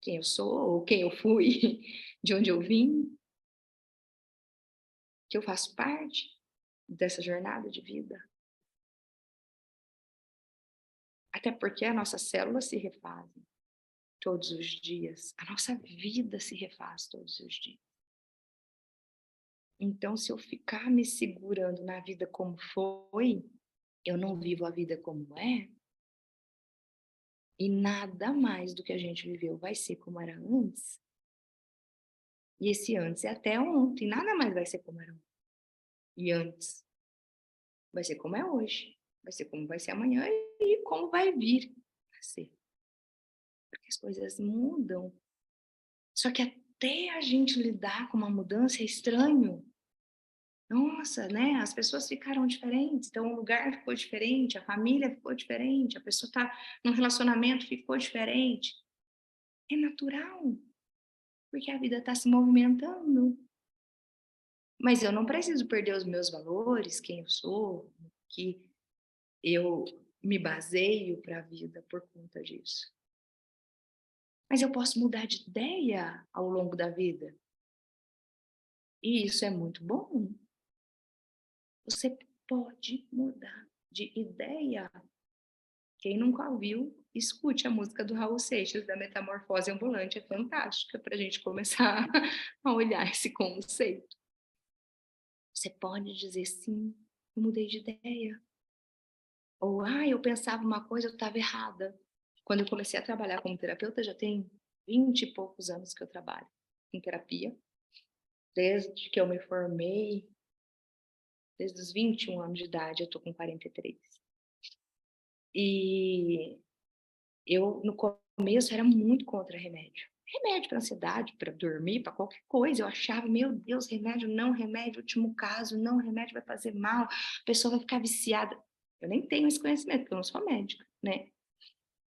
quem eu sou, quem eu fui, de onde eu vim, que eu faço parte dessa jornada de vida. Até porque as nossas células se refazem todos os dias, a nossa vida se refaz todos os dias. Então, se eu ficar me segurando na vida como foi, eu não vivo a vida como é, e nada mais do que a gente viveu vai ser como era antes. E esse antes é até ontem, nada mais vai ser como era ontem. E antes vai ser como é hoje, vai ser como vai ser amanhã e como vai vir a ser. Porque as coisas mudam. Só que até a gente lidar com uma mudança é estranho. Nossa, né? As pessoas ficaram diferentes, então o lugar ficou diferente, a família ficou diferente, a pessoa está num relacionamento ficou diferente. É natural, porque a vida está se movimentando. Mas eu não preciso perder os meus valores, quem eu sou, que eu me baseio para a vida por conta disso. Mas eu posso mudar de ideia ao longo da vida. E isso é muito bom. Você pode mudar de ideia. Quem nunca ouviu, escute a música do Raul Seixas, da Metamorfose Ambulante, é fantástica para a gente começar a olhar esse conceito. Você pode dizer sim, eu mudei de ideia. Ou, eu pensava uma coisa, eu estava errada. Quando eu comecei a trabalhar como terapeuta, já tem 20 e poucos anos que eu trabalho em terapia. Desde que eu me formei, desde os 21 anos de idade, eu tô com 43. E eu, no começo, era muito contra remédio. Remédio para ansiedade, para dormir, para qualquer coisa. Eu achava, meu Deus, remédio não, remédio, último caso, não, remédio vai fazer mal, a pessoa vai ficar viciada. Eu nem tenho esse conhecimento, porque eu não sou médica, né?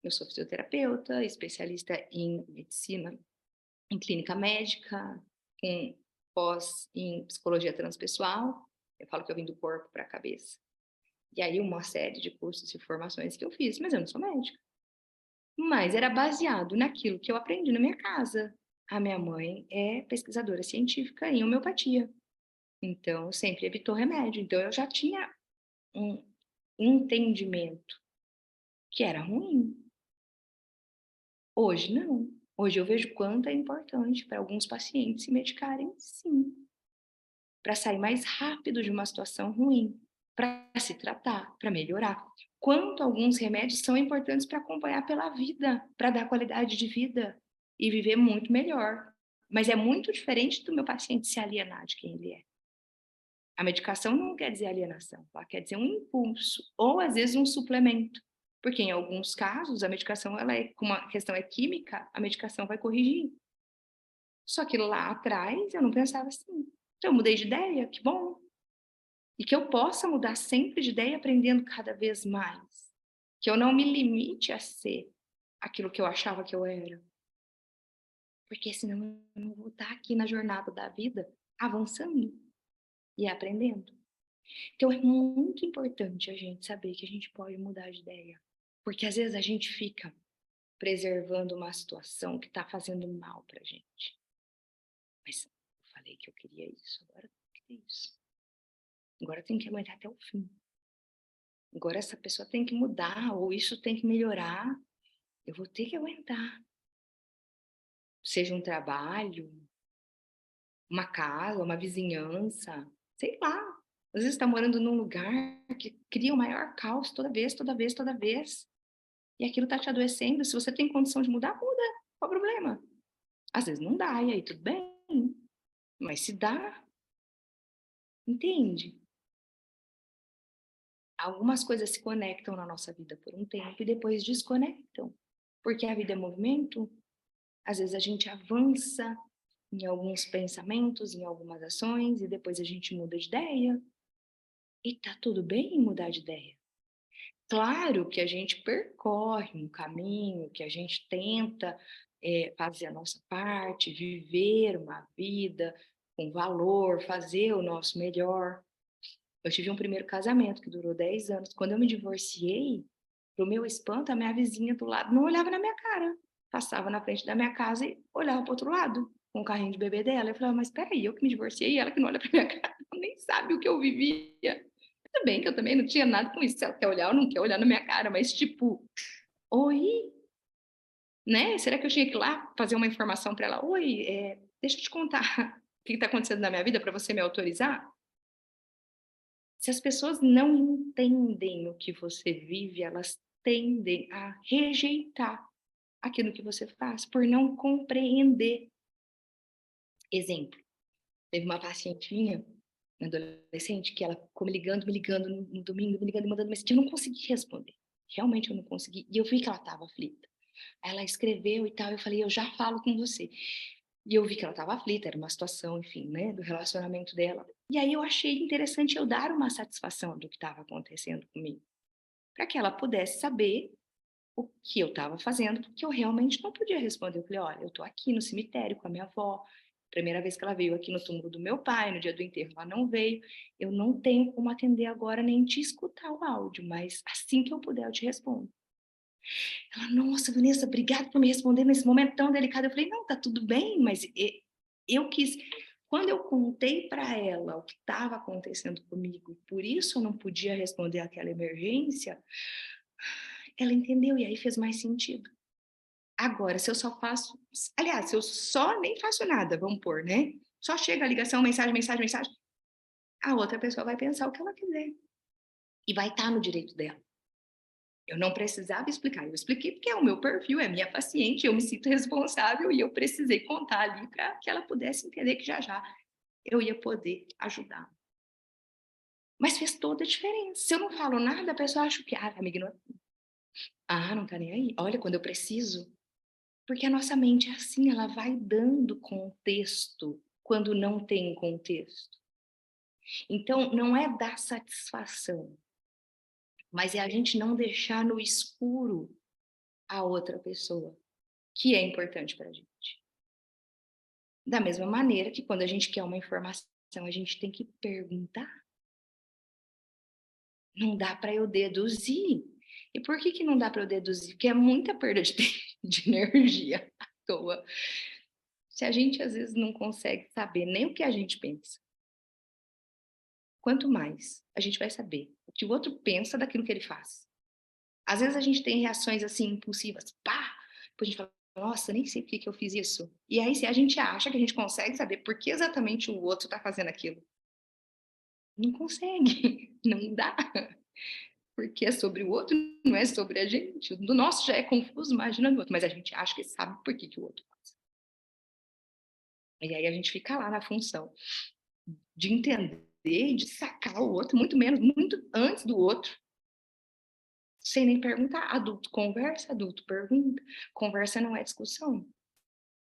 Eu sou fisioterapeuta, especialista em medicina, em clínica médica, com pós em psicologia transpessoal. Eu falo que eu vim do corpo para a cabeça. E aí uma série de cursos e formações que eu fiz, mas eu não sou médica. Mas era baseado naquilo que eu aprendi na minha casa. A minha mãe é pesquisadora científica em homeopatia. Então, sempre evitou remédio. Então, eu já tinha um entendimento que era ruim. Hoje, não. Hoje eu vejo quanto é importante para alguns pacientes se medicarem, sim, para sair mais rápido de uma situação ruim, para se tratar, para melhorar. Quanto alguns remédios são importantes para acompanhar pela vida, para dar qualidade de vida e viver muito melhor. Mas é muito diferente do meu paciente se alienar de quem ele é. A medicação não quer dizer alienação, ela quer dizer um impulso, ou às vezes um suplemento. Porque em alguns casos a medicação, ela é, como a questão é química, a medicação vai corrigir. Só que lá atrás eu não pensava assim. Então eu mudei de ideia, que bom. E que eu possa mudar sempre de ideia, aprendendo cada vez mais. Que eu não me limite a ser aquilo que eu achava que eu era. Porque senão eu não vou estar aqui na jornada da vida avançando. e aprendendo. Então é muito importante a gente saber que a gente pode mudar de ideia, porque às vezes a gente fica preservando uma situação que está fazendo mal para a gente. Mas eu falei que eu queria isso, agora eu queria isso. Agora eu tenho que aguentar até o fim. Agora essa pessoa tem que mudar, ou isso tem que melhorar. Eu vou ter que aguentar. Seja um trabalho, uma casa, uma vizinhança, sei lá. Às vezes está morando num lugar que cria o maior caos toda vez, toda vez, toda vez. E aquilo está te adoecendo. Se você tem condição de mudar, muda. Qual o problema? Às vezes não dá, e aí tudo bem. Mas se dá, entende? Algumas coisas se conectam na nossa vida por um tempo e depois desconectam. Porque a vida é movimento. Às vezes a gente avança em alguns pensamentos, em algumas ações, e depois a gente muda de ideia. E tá tudo bem em mudar de ideia. Claro que a gente percorre um caminho, que a gente tenta fazer a nossa parte, viver uma vida com valor, fazer o nosso melhor. Eu tive um primeiro casamento que durou 10 anos. Quando eu me divorciei, pro meu espanto, a minha vizinha do lado não olhava na minha cara. Passava na frente da minha casa e olhava pro outro lado, com o carrinho de bebê dela. Eu falava, mas peraí, eu que me divorciei e ela que não olha pra minha cara, nem sabe o que eu vivia. Tudo bem que eu também não tinha nada com isso, se ela quer olhar ou não quer olhar na minha cara, mas tipo, oi, né? Será que eu tinha que ir lá fazer uma informação para ela? Oi, deixa eu te contar o que está acontecendo na minha vida para você me autorizar? Se as pessoas não entendem o que você vive, elas tendem a rejeitar aquilo que você faz por não compreender. Exemplo, teve uma paciente minha, uma adolescente, que ela ficou me ligando no domingo, me ligando e mandando mensagem. Eu não consegui responder. Realmente eu não consegui. E eu vi que ela estava aflita. Ela escreveu e tal, eu falei, eu já falo com você. E eu vi que ela estava aflita, era uma situação, enfim, né, do relacionamento dela. E aí eu achei interessante eu dar uma satisfação do que estava acontecendo comigo, para que ela pudesse saber o que eu estava fazendo, porque eu realmente não podia responder. Eu falei, olha, eu estou aqui no cemitério com a minha avó, primeira vez que ela veio aqui no túmulo do meu pai, no dia do enterro ela não veio, eu não tenho como atender agora nem te escutar o áudio, mas assim que eu puder eu te respondo. Ela, nossa, Vanessa, obrigada por me responder nesse momento tão delicado. Eu falei, não, tá tudo bem, mas eu quis. Quando eu contei para ela o que estava acontecendo comigo, por isso eu não podia responder aquela emergência, ela entendeu e aí fez mais sentido. Agora, se eu só faço. Aliás, se eu só nem faço nada, vamos pôr, né? Só chega a ligação, mensagem, mensagem, mensagem, a outra pessoa vai pensar o que ela quiser. E vai estar no direito dela. Eu não precisava explicar, eu expliquei porque é o meu perfil, é minha paciente, eu me sinto responsável e eu precisei contar ali para que ela pudesse entender que já já eu ia poder ajudar. Mas fez toda a diferença. Se eu não falo nada, a pessoa acha que, tá me ignorando. Não tá nem aí. Olha, quando eu preciso. Porque a nossa mente é assim, ela vai dando contexto quando não tem contexto. Então, não é dar satisfação, mas é a gente não deixar no escuro a outra pessoa, que é importante para a gente. Da mesma maneira que quando a gente quer uma informação, a gente tem que perguntar. Não dá para eu deduzir. E por que não dá para eu deduzir? Porque é muita perda de energia à toa. Se a gente às vezes não consegue saber nem o que a gente pensa, quanto mais a gente vai saber o que o outro pensa daquilo que ele faz. Às vezes a gente tem reações assim impulsivas, pá, depois a gente fala, nossa, nem sei por que eu fiz isso. E aí se a gente acha que a gente consegue saber por que exatamente o outro está fazendo aquilo, não consegue, não dá, porque é sobre o outro, não é sobre a gente. O do nosso já é confuso, imagina do outro, mas a gente acha que sabe por que o outro faz. E aí a gente fica lá na função de entender e de sacar o outro, muito menos, muito antes do outro, sem nem perguntar. Adulto conversa, adulto pergunta. Conversa não é discussão.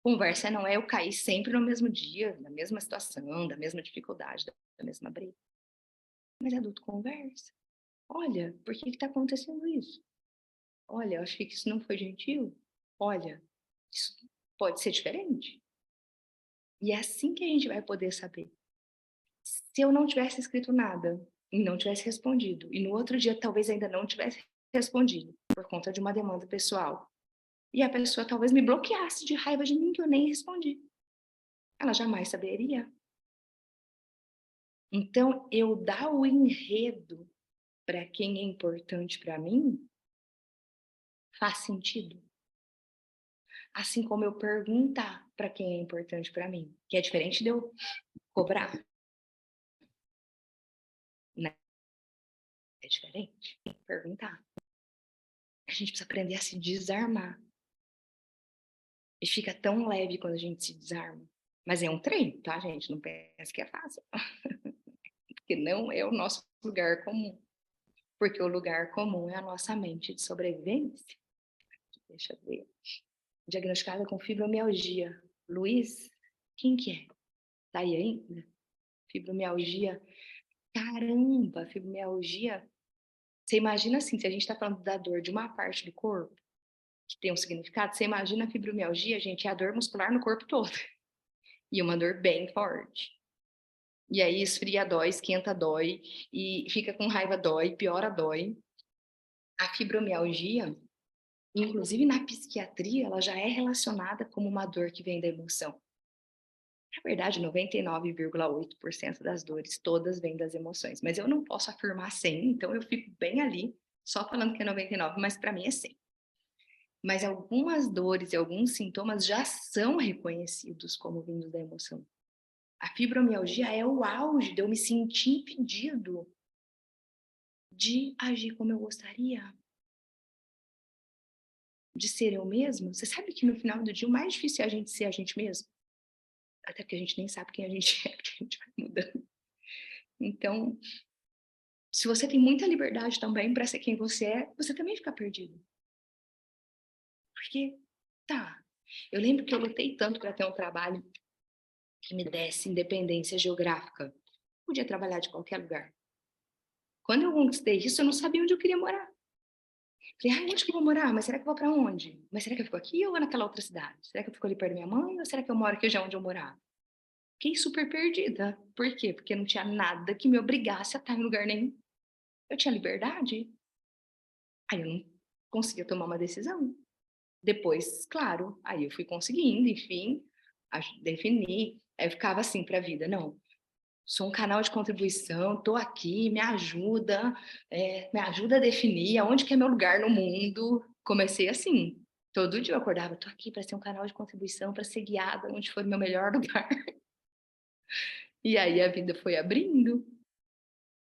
Conversa não é eu cair sempre no mesmo dia, na mesma situação, da mesma dificuldade, da mesma briga. Mas adulto conversa. Olha, por que está acontecendo isso? Olha, eu achei que isso não foi gentil. Olha, isso pode ser diferente. E é assim que a gente vai poder saber Se eu não tivesse escrito nada e não tivesse respondido, e no outro dia talvez ainda não tivesse respondido, por conta de uma demanda pessoal, e a pessoa talvez me bloqueasse de raiva de mim que eu nem respondi, ela jamais saberia. Então, eu dar o enredo para quem é importante para mim faz sentido. Assim como eu perguntar para quem é importante para mim, que é diferente de eu cobrar, né? É diferente perguntar. A gente precisa aprender a se desarmar. E fica tão leve quando a gente se desarma. Mas é um treino, tá, gente? Não pensa que é fácil. Porque não é o nosso lugar comum. Porque o lugar comum é a nossa mente de sobrevivência. Deixa eu ver. Diagnosticada com fibromialgia. Luiz, quem que é? Tá aí ainda? Fibromialgia. Caramba, fibromialgia. Você imagina assim, se a gente está falando da dor de uma parte do corpo, que tem um significado, você imagina a fibromialgia, gente, é a dor muscular no corpo todo. E uma dor bem forte. E aí esfria, dói, esquenta, dói, e fica com raiva, dói, piora, dói. A fibromialgia, inclusive na psiquiatria, ela já é relacionada como uma dor que vem da emoção. Na verdade, 99,8% das dores, todas vêm das emoções. Mas eu não posso afirmar 100, então eu fico bem ali, só falando que é 99, mas para mim é 100. Mas algumas dores e alguns sintomas já são reconhecidos como vindos da emoção. A fibromialgia é o auge de eu me sentir impedido de agir como eu gostaria, de ser eu mesmo. Você sabe que no final do dia o mais difícil é a gente ser a gente mesmo? Até porque a gente nem sabe quem a gente é, porque a gente vai mudando. Então, se você tem muita liberdade também para ser quem você é, você também fica perdido. Porque, tá, eu lembro que eu lutei tanto para ter um trabalho que me desse independência geográfica. Podia trabalhar de qualquer lugar. Quando eu conquistei isso, eu não sabia onde eu queria morar. Falei, onde que eu vou morar? Mas será que eu vou para onde? Mas será que eu fico aqui ou naquela outra cidade? Será que eu fico ali perto da minha mãe ou será que eu moro aqui já onde eu morava? Fiquei super perdida. Por quê? Porque não tinha nada que me obrigasse a estar em lugar nenhum. Eu tinha liberdade. Aí eu não conseguia tomar uma decisão. Depois, claro, aí eu fui conseguindo, enfim, definir. Aí eu ficava assim para a vida, não, sou um canal de contribuição, estou aqui, me ajuda a definir aonde que é meu lugar no mundo. Comecei assim, todo dia eu acordava, estou aqui para ser um canal de contribuição, para ser guiada onde for o meu melhor lugar. E aí a vida foi abrindo,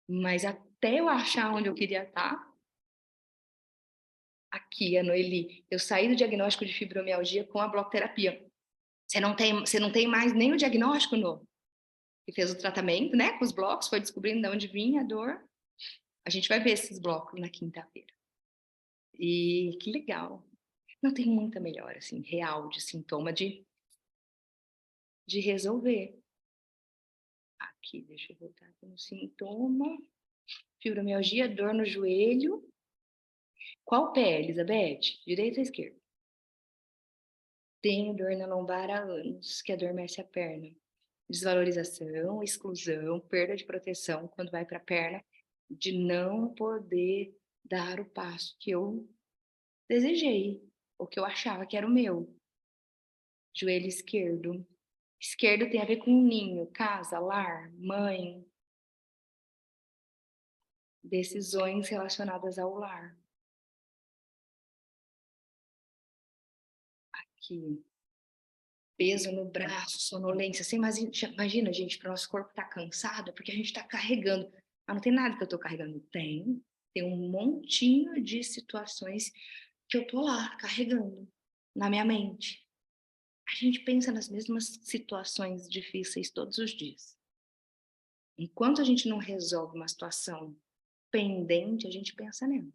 mas até eu achar onde eu queria estar, aqui, a Noeli, eu saí do diagnóstico de fibromialgia com a blocoterapia. Você não tem mais nem o diagnóstico novo. Que fez o tratamento, né, com os blocos, foi descobrindo de onde vinha a dor. A gente vai ver esses blocos na quinta-feira. E que legal. Não tem muita melhora, assim, real de sintoma de resolver. Aqui, deixa eu voltar aqui no sintoma. Fibromialgia, dor no joelho. Qual pé, Elizabeth? Direita ou esquerda? Tenho dor na lombar há anos, que adormece a perna. Desvalorização, exclusão, perda de proteção quando vai para a perna, de não poder dar o passo que eu desejei, o que eu achava que era o meu. Joelho esquerdo. Esquerdo tem a ver com ninho, casa, lar, mãe, decisões relacionadas ao lar. Aqui, peso no braço, sonolência. Você imagina, gente, para o nosso corpo estar cansado, é porque a gente está carregando. Ah, não tem nada que eu estou carregando. Tem um montinho de situações que eu estou lá carregando na minha mente. A gente pensa nas mesmas situações difíceis todos os dias. Enquanto a gente não resolve uma situação pendente, a gente pensa nela.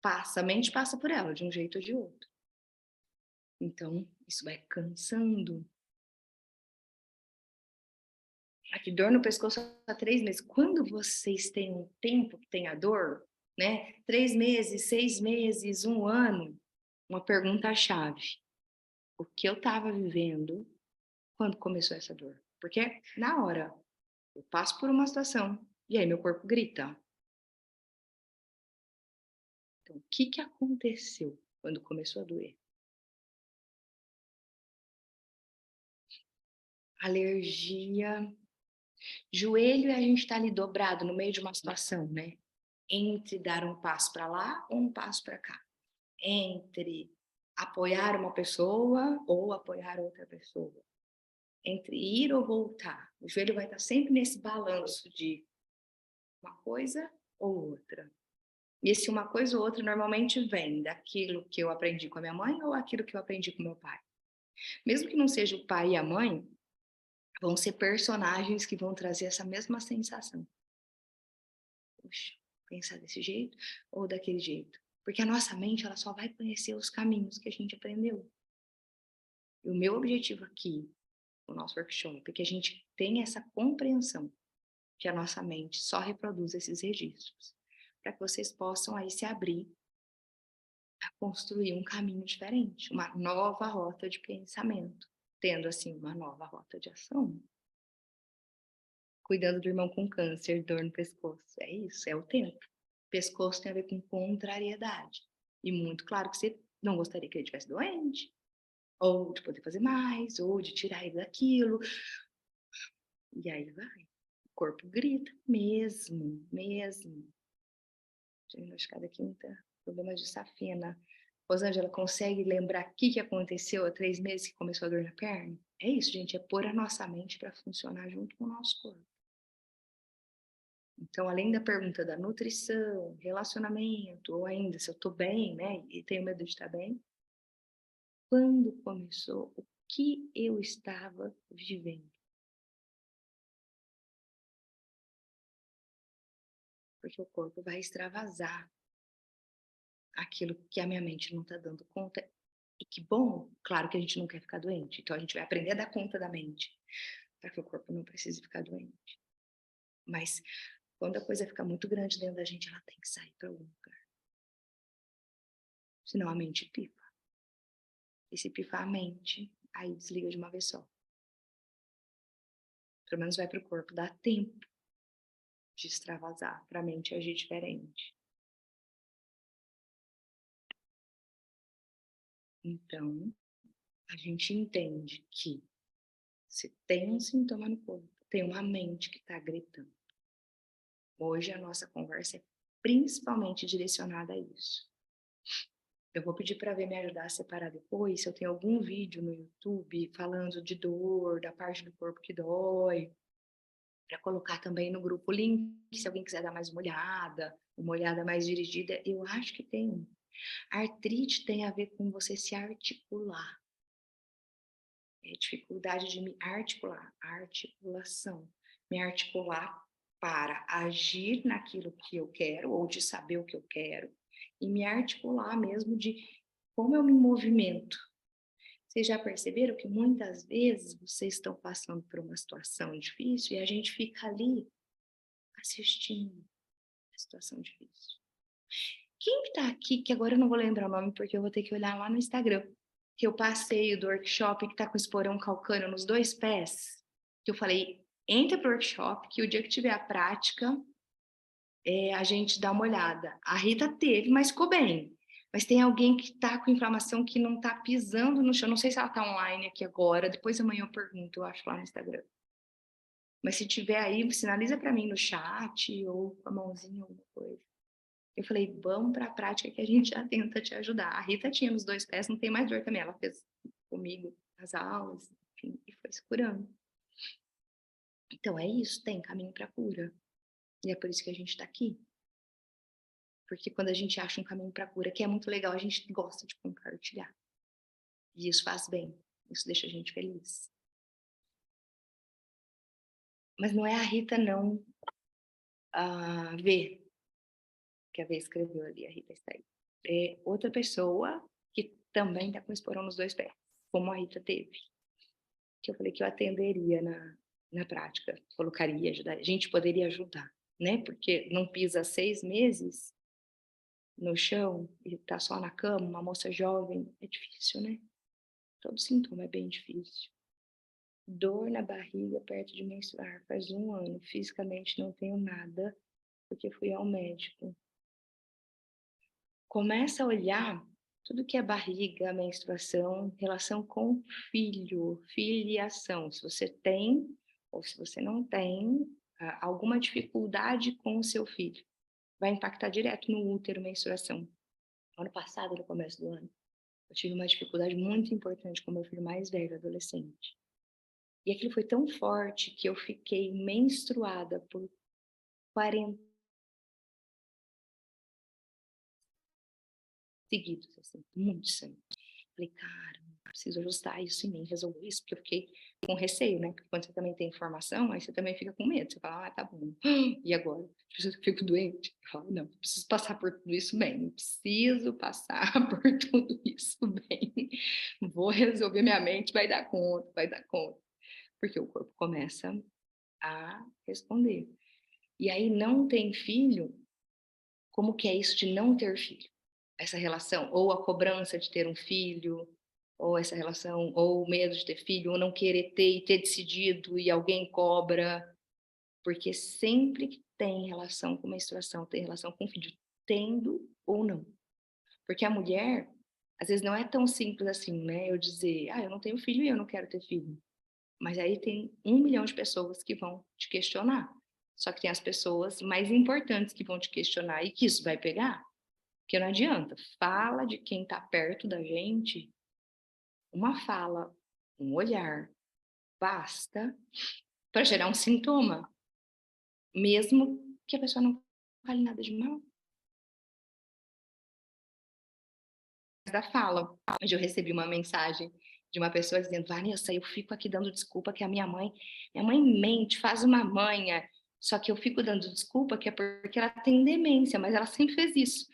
A mente passa por ela de um jeito ou de outro. Então, isso vai cansando. Aqui, dor no pescoço há 3 meses. Quando vocês têm um tempo que tem a dor, né? 3 meses, 6 meses, 1 ano, uma pergunta-chave. O que eu estava vivendo quando começou essa dor? Porque na hora Eu passo por uma situação e aí meu corpo grita. Então, o que que aconteceu quando começou a doer? Alergia, joelho, a gente está ali dobrado no meio de uma situação, né? Entre dar um passo para lá ou um passo para cá. Entre apoiar uma pessoa ou apoiar outra pessoa. Entre ir ou voltar. O joelho vai estar sempre nesse balanço de uma coisa ou outra. E esse uma coisa ou outra normalmente vem daquilo que eu aprendi com a minha mãe ou aquilo que eu aprendi com meu pai. Mesmo que não seja o pai e a mãe, vão ser personagens que vão trazer essa mesma sensação. Puxa, pensar desse jeito ou daquele jeito. Porque a nossa mente, ela só vai conhecer os caminhos que a gente aprendeu. E o meu objetivo aqui, no nosso workshop, é que a gente tenha essa compreensão que a nossa mente só reproduz esses registros, para que vocês possam aí se abrir a construir um caminho diferente, uma nova rota de pensamento, tendo assim uma nova rota de ação. Cuidando do irmão com câncer, dor no pescoço. É isso, é o tempo. Pescoço tem a ver com contrariedade. E muito claro que você não gostaria que ele estivesse doente, ou de poder fazer mais, ou de tirar ele daquilo. E aí vai. O corpo grita mesmo, mesmo. Diagnosticada quinta, problema de safena. Rosângela, consegue lembrar o que aconteceu há 3 meses que começou a dor na perna? É isso, gente, é pôr a nossa mente para funcionar junto com o nosso corpo. Então, além da pergunta da nutrição, relacionamento, ou ainda se eu estou bem, né, e tenho medo de estar bem, quando começou, o que eu estava vivendo? Porque o corpo vai extravasar aquilo que a minha mente não está dando conta. E que bom, claro que a gente não quer ficar doente, então a gente vai aprender a dar conta da mente, para que o corpo não precise ficar doente. Mas quando a coisa fica muito grande dentro da gente, ela tem que sair para algum lugar. Senão a mente pifa. E se pifar a mente, aí desliga de uma vez só. Pelo menos vai para o corpo, dá tempo de extravasar, para a mente agir diferente. Então, a gente entende que se tem um sintoma no corpo, tem uma mente que está gritando. Hoje a nossa conversa é principalmente direcionada a isso. Eu vou pedir para ver me ajudar a separar depois, se eu tenho algum vídeo no YouTube falando de dor, da parte do corpo que dói, para colocar também no grupo o link, se alguém quiser dar mais uma olhada mais dirigida, eu acho que tem. A artrite tem a ver com você se articular. É dificuldade de me articular, articulação. Me articular para agir naquilo que eu quero, ou de saber o que eu quero, e me articular mesmo de como eu me movimento. Vocês já perceberam que muitas vezes vocês estão passando por uma situação difícil e a gente fica ali assistindo a situação difícil. Quem que tá aqui, que agora eu não vou lembrar o nome porque eu vou ter que olhar lá no Instagram, que eu passei do workshop que tá com esporão calcâneo nos 2 pés, que eu falei, entra pro workshop, que o dia que tiver a prática, a gente dá uma olhada. A Rita teve, mas ficou bem. Mas tem alguém que tá com inflamação que não tá pisando no chão. Não sei se ela tá online aqui agora. Depois amanhã eu pergunto, eu acho lá no Instagram. Mas se tiver aí, sinaliza para mim no chat ou com a mãozinha, alguma coisa. Eu falei, vamos para a prática que a gente já tenta te ajudar. A Rita tinha nos 2 pés, não tem mais dor também. Ela fez comigo as aulas, enfim, e foi se curando. Então é isso, tem caminho para cura. E é por isso que a gente está aqui. Porque quando a gente acha um caminho para cura, que é muito legal, a gente gosta de compartilhar. E isso faz bem, isso deixa a gente feliz. Mas não é a Rita não ver, que a V escreveu ali, a Rita está aí. É outra pessoa que também está com esporão nos 2 pés, como a Rita teve. Que eu falei que eu atenderia na prática, colocaria, ajudaria. A gente poderia ajudar, né? Porque não pisa 6 meses no chão e tá só na cama, uma moça jovem, é difícil, né? Todo sintoma é bem difícil. Dor na barriga perto de menstruar. Faz 1 ano. Fisicamente não tenho nada, porque fui ao médico. Começa a olhar tudo que é barriga, menstruação, relação com filho, filiação. Se você tem ou se você não tem alguma dificuldade com o seu filho, vai impactar direto no útero, menstruação. Ano passado, no começo do ano, eu tive uma dificuldade muito importante com meu filho mais velho, adolescente. E aquilo foi tão forte que eu fiquei menstruada por 40 seguidos, assim, muito sangue. Falei, cara, preciso ajustar isso em mim, resolver isso, porque eu fiquei com receio, né? Porque quando você também tem informação, aí você também fica com medo. Você fala, tá bom. E agora? Eu fico doente? Eu falo, não, preciso passar por tudo isso bem. Eu preciso passar por tudo isso bem. Vou resolver minha mente, vai dar conta, vai dar conta. Porque o corpo começa a responder. E aí não tem filho, como que é isso de não ter filho? Essa relação, ou a cobrança de ter um filho, ou essa relação, ou o medo de ter filho, ou não querer ter e ter decidido e alguém cobra, porque sempre que tem relação com menstruação, tem relação com filho, tendo ou não. Porque a mulher, às vezes não é tão simples assim, né? Eu dizer, eu não tenho filho e eu não quero ter filho. Mas aí tem 1 milhão de pessoas que vão te questionar. Só que tem as pessoas mais importantes que vão te questionar e que isso vai pegar. Porque não adianta. Fala de quem está perto da gente, uma fala, um olhar, basta para gerar um sintoma, mesmo que a pessoa não fale nada de mal. Da fala, onde eu recebi uma mensagem de uma pessoa dizendo, Vanessa, eu fico aqui dando desculpa que a minha mãe mente, faz uma manha, só que eu fico dando desculpa que é porque ela tem demência, mas ela sempre fez isso.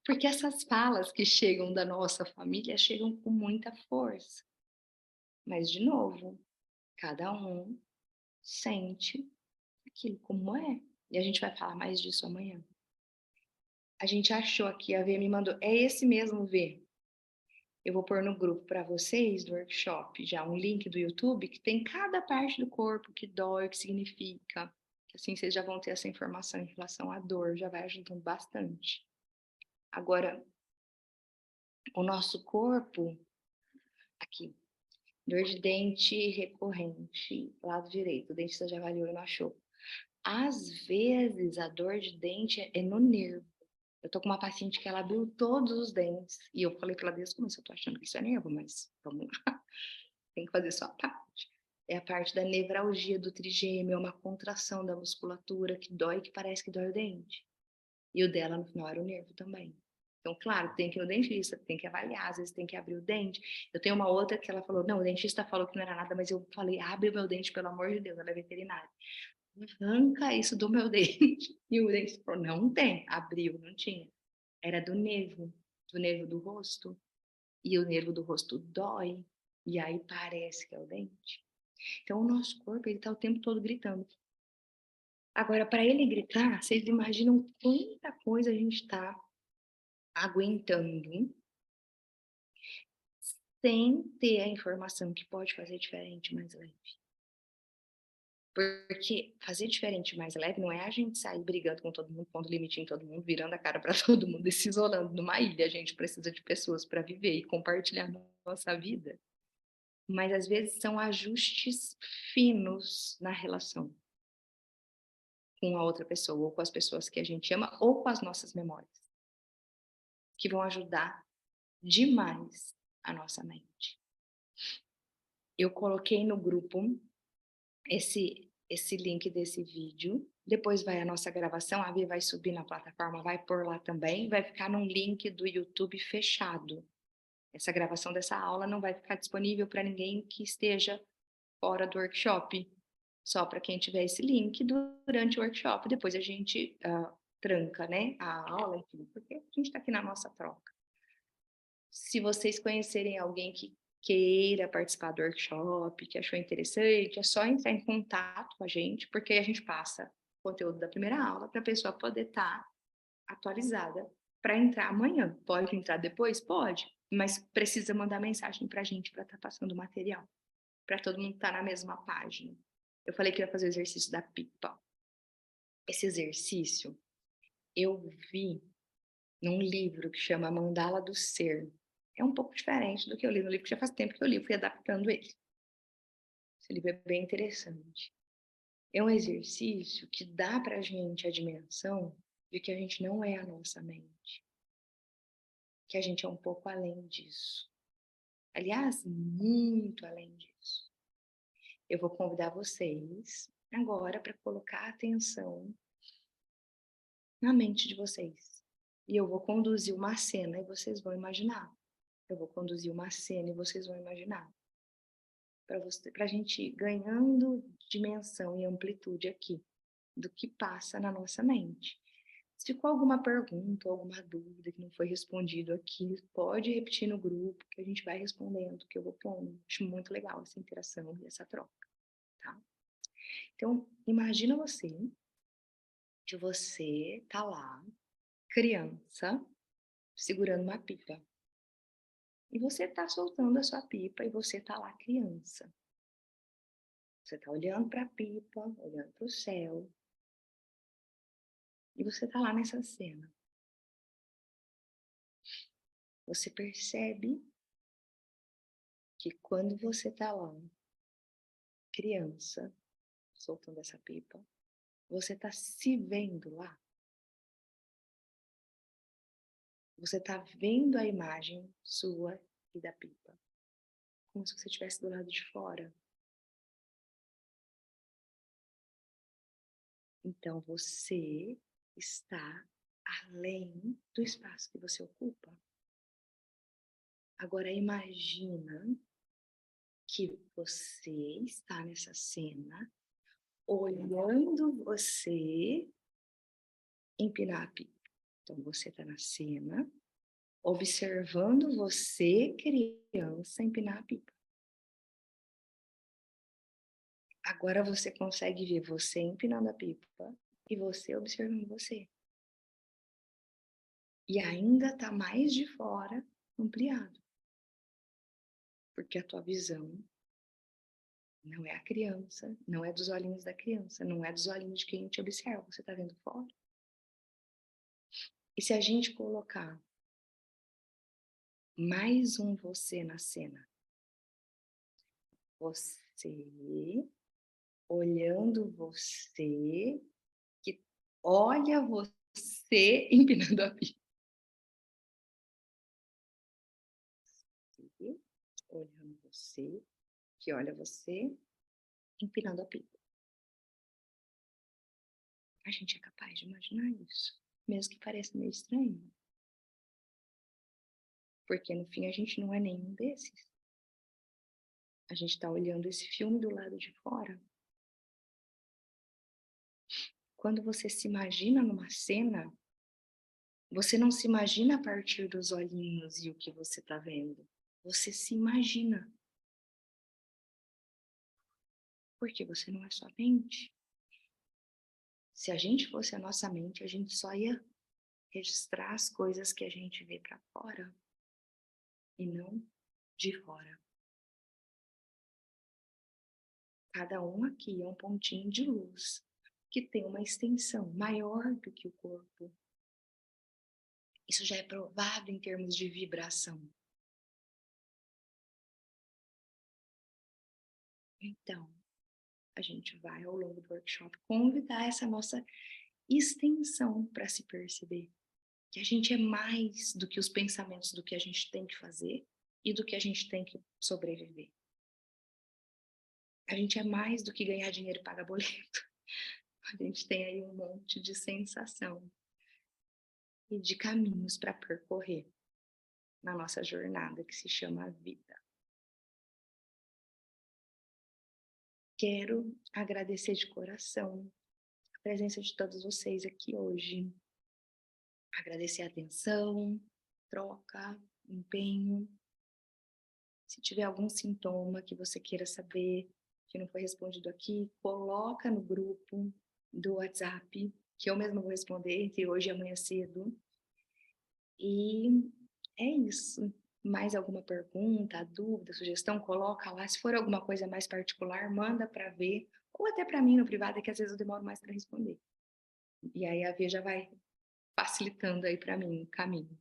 Porque essas falas que chegam da nossa família chegam com muita força. Mas, de novo, cada um sente aquilo como é. E a gente vai falar mais disso amanhã. A gente achou aqui, a V me mandou, é esse mesmo V. Eu vou pôr no grupo para vocês do workshop já um link do YouTube que tem cada parte do corpo que dói, o que significa. Que assim vocês já vão ter essa informação em relação à dor, já vai ajudando bastante. Agora, o nosso corpo, aqui, dor de dente recorrente, lado direito, o dentista já avaliou e não achou. Às vezes, a dor de dente é no nervo. Eu tô com uma paciente que ela abriu todos os dentes. E eu falei pra ela desde o começo, eu tô achando que isso é nervo, mas vamos lá. Tem que fazer só a parte. É a parte da nevralgia do trigêmeo, é uma contração da musculatura que dói, que parece que dói o dente. E o dela, no final, era o nervo também. Então, claro, tem que ir no dentista, tem que avaliar, às vezes tem que abrir o dente. Eu tenho uma outra que ela falou, não, o dentista falou que não era nada, mas eu falei, abre o meu dente, pelo amor de Deus, ela é veterinária. Arranca isso do meu dente. E o dentista falou, não tem. Abriu, não tinha. Era do nervo do rosto. E o nervo do rosto dói. E aí parece que é o dente. Então, o nosso corpo, ele tá o tempo todo gritando. Agora, para ele gritar, vocês imaginam quanta coisa a gente está aguentando sem ter a informação que pode fazer diferente mais leve. Porque fazer diferente mais leve não é a gente sair brigando com todo mundo, pondo limite em todo mundo, virando a cara para todo mundo e se isolando numa ilha. A gente precisa de pessoas para viver e compartilhar nossa vida. Mas às vezes são ajustes finos na relação com a outra pessoa, ou com as pessoas que a gente ama, ou com as nossas memórias, que vão ajudar demais a nossa mente. Eu coloquei no grupo esse link desse vídeo, depois vai a nossa gravação, a Bia vai subir na plataforma, vai pôr lá também, vai ficar num link do YouTube fechado. Essa gravação dessa aula não vai ficar disponível para ninguém que esteja fora do workshop, só para quem tiver esse link durante o workshop, depois a gente tranca, né, a aula, enfim, porque a gente está aqui na nossa troca. Se vocês conhecerem alguém que queira participar do workshop, que achou interessante, é só entrar em contato com a gente, porque a gente passa o conteúdo da primeira aula para a pessoa poder estar atualizada para entrar amanhã. Pode entrar depois? Pode, mas precisa mandar mensagem para a gente para estar passando o material. para todo mundo estar na mesma página. Eu falei que ia fazer o exercício da pipa. Esse exercício eu vi num livro que chama Mandala do Ser. É um pouco diferente do que eu li no livro, porque já faz tempo que eu li, fui adaptando ele. Esse livro é bem interessante. É um exercício que dá para a gente a dimensão de que a gente não é a nossa mente, que a gente é um pouco além disso. Aliás, muito além disso. Eu vou convidar vocês agora para colocar atenção na mente de vocês. E eu vou conduzir uma cena e vocês vão imaginar. Eu vou conduzir uma cena e vocês vão imaginar. Para a gente ir ganhando dimensão e amplitude aqui do que passa na nossa mente. Se ficou alguma pergunta, alguma dúvida que não foi respondido aqui, pode repetir no grupo, que a gente vai respondendo, que eu vou pondo. Acho muito legal essa interação e essa troca, tá? Então, imagina que você tá lá, criança, segurando uma pipa. E você tá soltando a sua pipa e você tá lá, criança. Você tá olhando para a pipa, olhando para o céu. E você tá lá nessa cena. Você percebe que quando você tá lá, criança, soltando essa pipa, você tá se vendo lá. Você tá vendo a imagem sua e da pipa. Como se você estivesse do lado de fora. Então, você está além do espaço que você ocupa. Agora, imagina que você está nessa cena, olhando você empinar a pipa. Então, você está na cena, observando você, criança, empinar a pipa. Agora você consegue ver você empinando a pipa e você observando você. E ainda está mais de fora, ampliado. Porque a tua visão não é a criança, não é dos olhinhos da criança, não é dos olhinhos de quem te observa, você está vendo fora. E se a gente colocar mais um você na cena? Você olhando você, que olha você empinando a pipa. Olhando você, que olha você empinando a pipa. A gente é capaz de imaginar isso, mesmo que pareça meio estranho. Porque no fim a gente não é nenhum desses. A gente está olhando esse filme do lado de fora. Quando você se imagina numa cena, você não se imagina a partir dos olhinhos e o que você está vendo. Você se imagina. Porque você não é sua mente. Se a gente fosse a nossa mente, a gente só ia registrar as coisas que a gente vê para fora e não de fora. Cada um aqui é um pontinho de luz que tem uma extensão maior do que o corpo. Isso já é provado em termos de vibração. Então, a gente vai ao longo do workshop convidar essa nossa extensão para se perceber que a gente é mais do que os pensamentos do que a gente tem que fazer e do que a gente tem que sobreviver. A gente é mais do que ganhar dinheiro e pagar boleto. A gente tem aí um monte de sensação e de caminhos para percorrer na nossa jornada que se chama vida. Quero agradecer de coração a presença de todos vocês aqui hoje. Agradecer a atenção, troca, empenho. Se tiver algum sintoma que você queira saber, que não foi respondido aqui, coloca no grupo do WhatsApp, que eu mesma vou responder entre hoje e amanhã cedo. E é isso. mais alguma pergunta, dúvida, sugestão, coloca lá. Se for alguma coisa mais particular, manda para ver, ou até para mim no privado, que às vezes eu demoro mais para responder. E aí a Vê já vai facilitando aí para mim o caminho.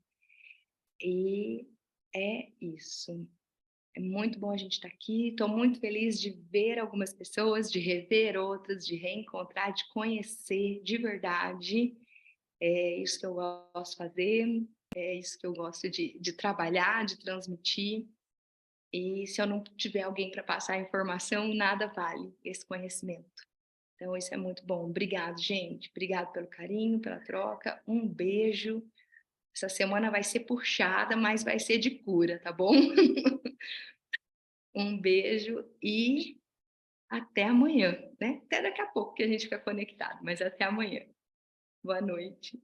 E é isso. É muito bom a gente estar aqui. Estou muito feliz de ver algumas pessoas, de rever outras, de reencontrar, de conhecer de verdade. É isso que eu gosto de fazer, é isso que eu gosto de trabalhar, de transmitir. E se eu não tiver alguém para passar a informação, nada vale esse conhecimento. Então, isso é muito bom. Obrigado, gente. Obrigado pelo carinho, pela troca. Um beijo. Essa semana vai ser puxada, mas vai ser de cura, tá bom? Um beijo e até amanhã, né? Até daqui a pouco que a gente fica conectado, mas até amanhã. Boa noite.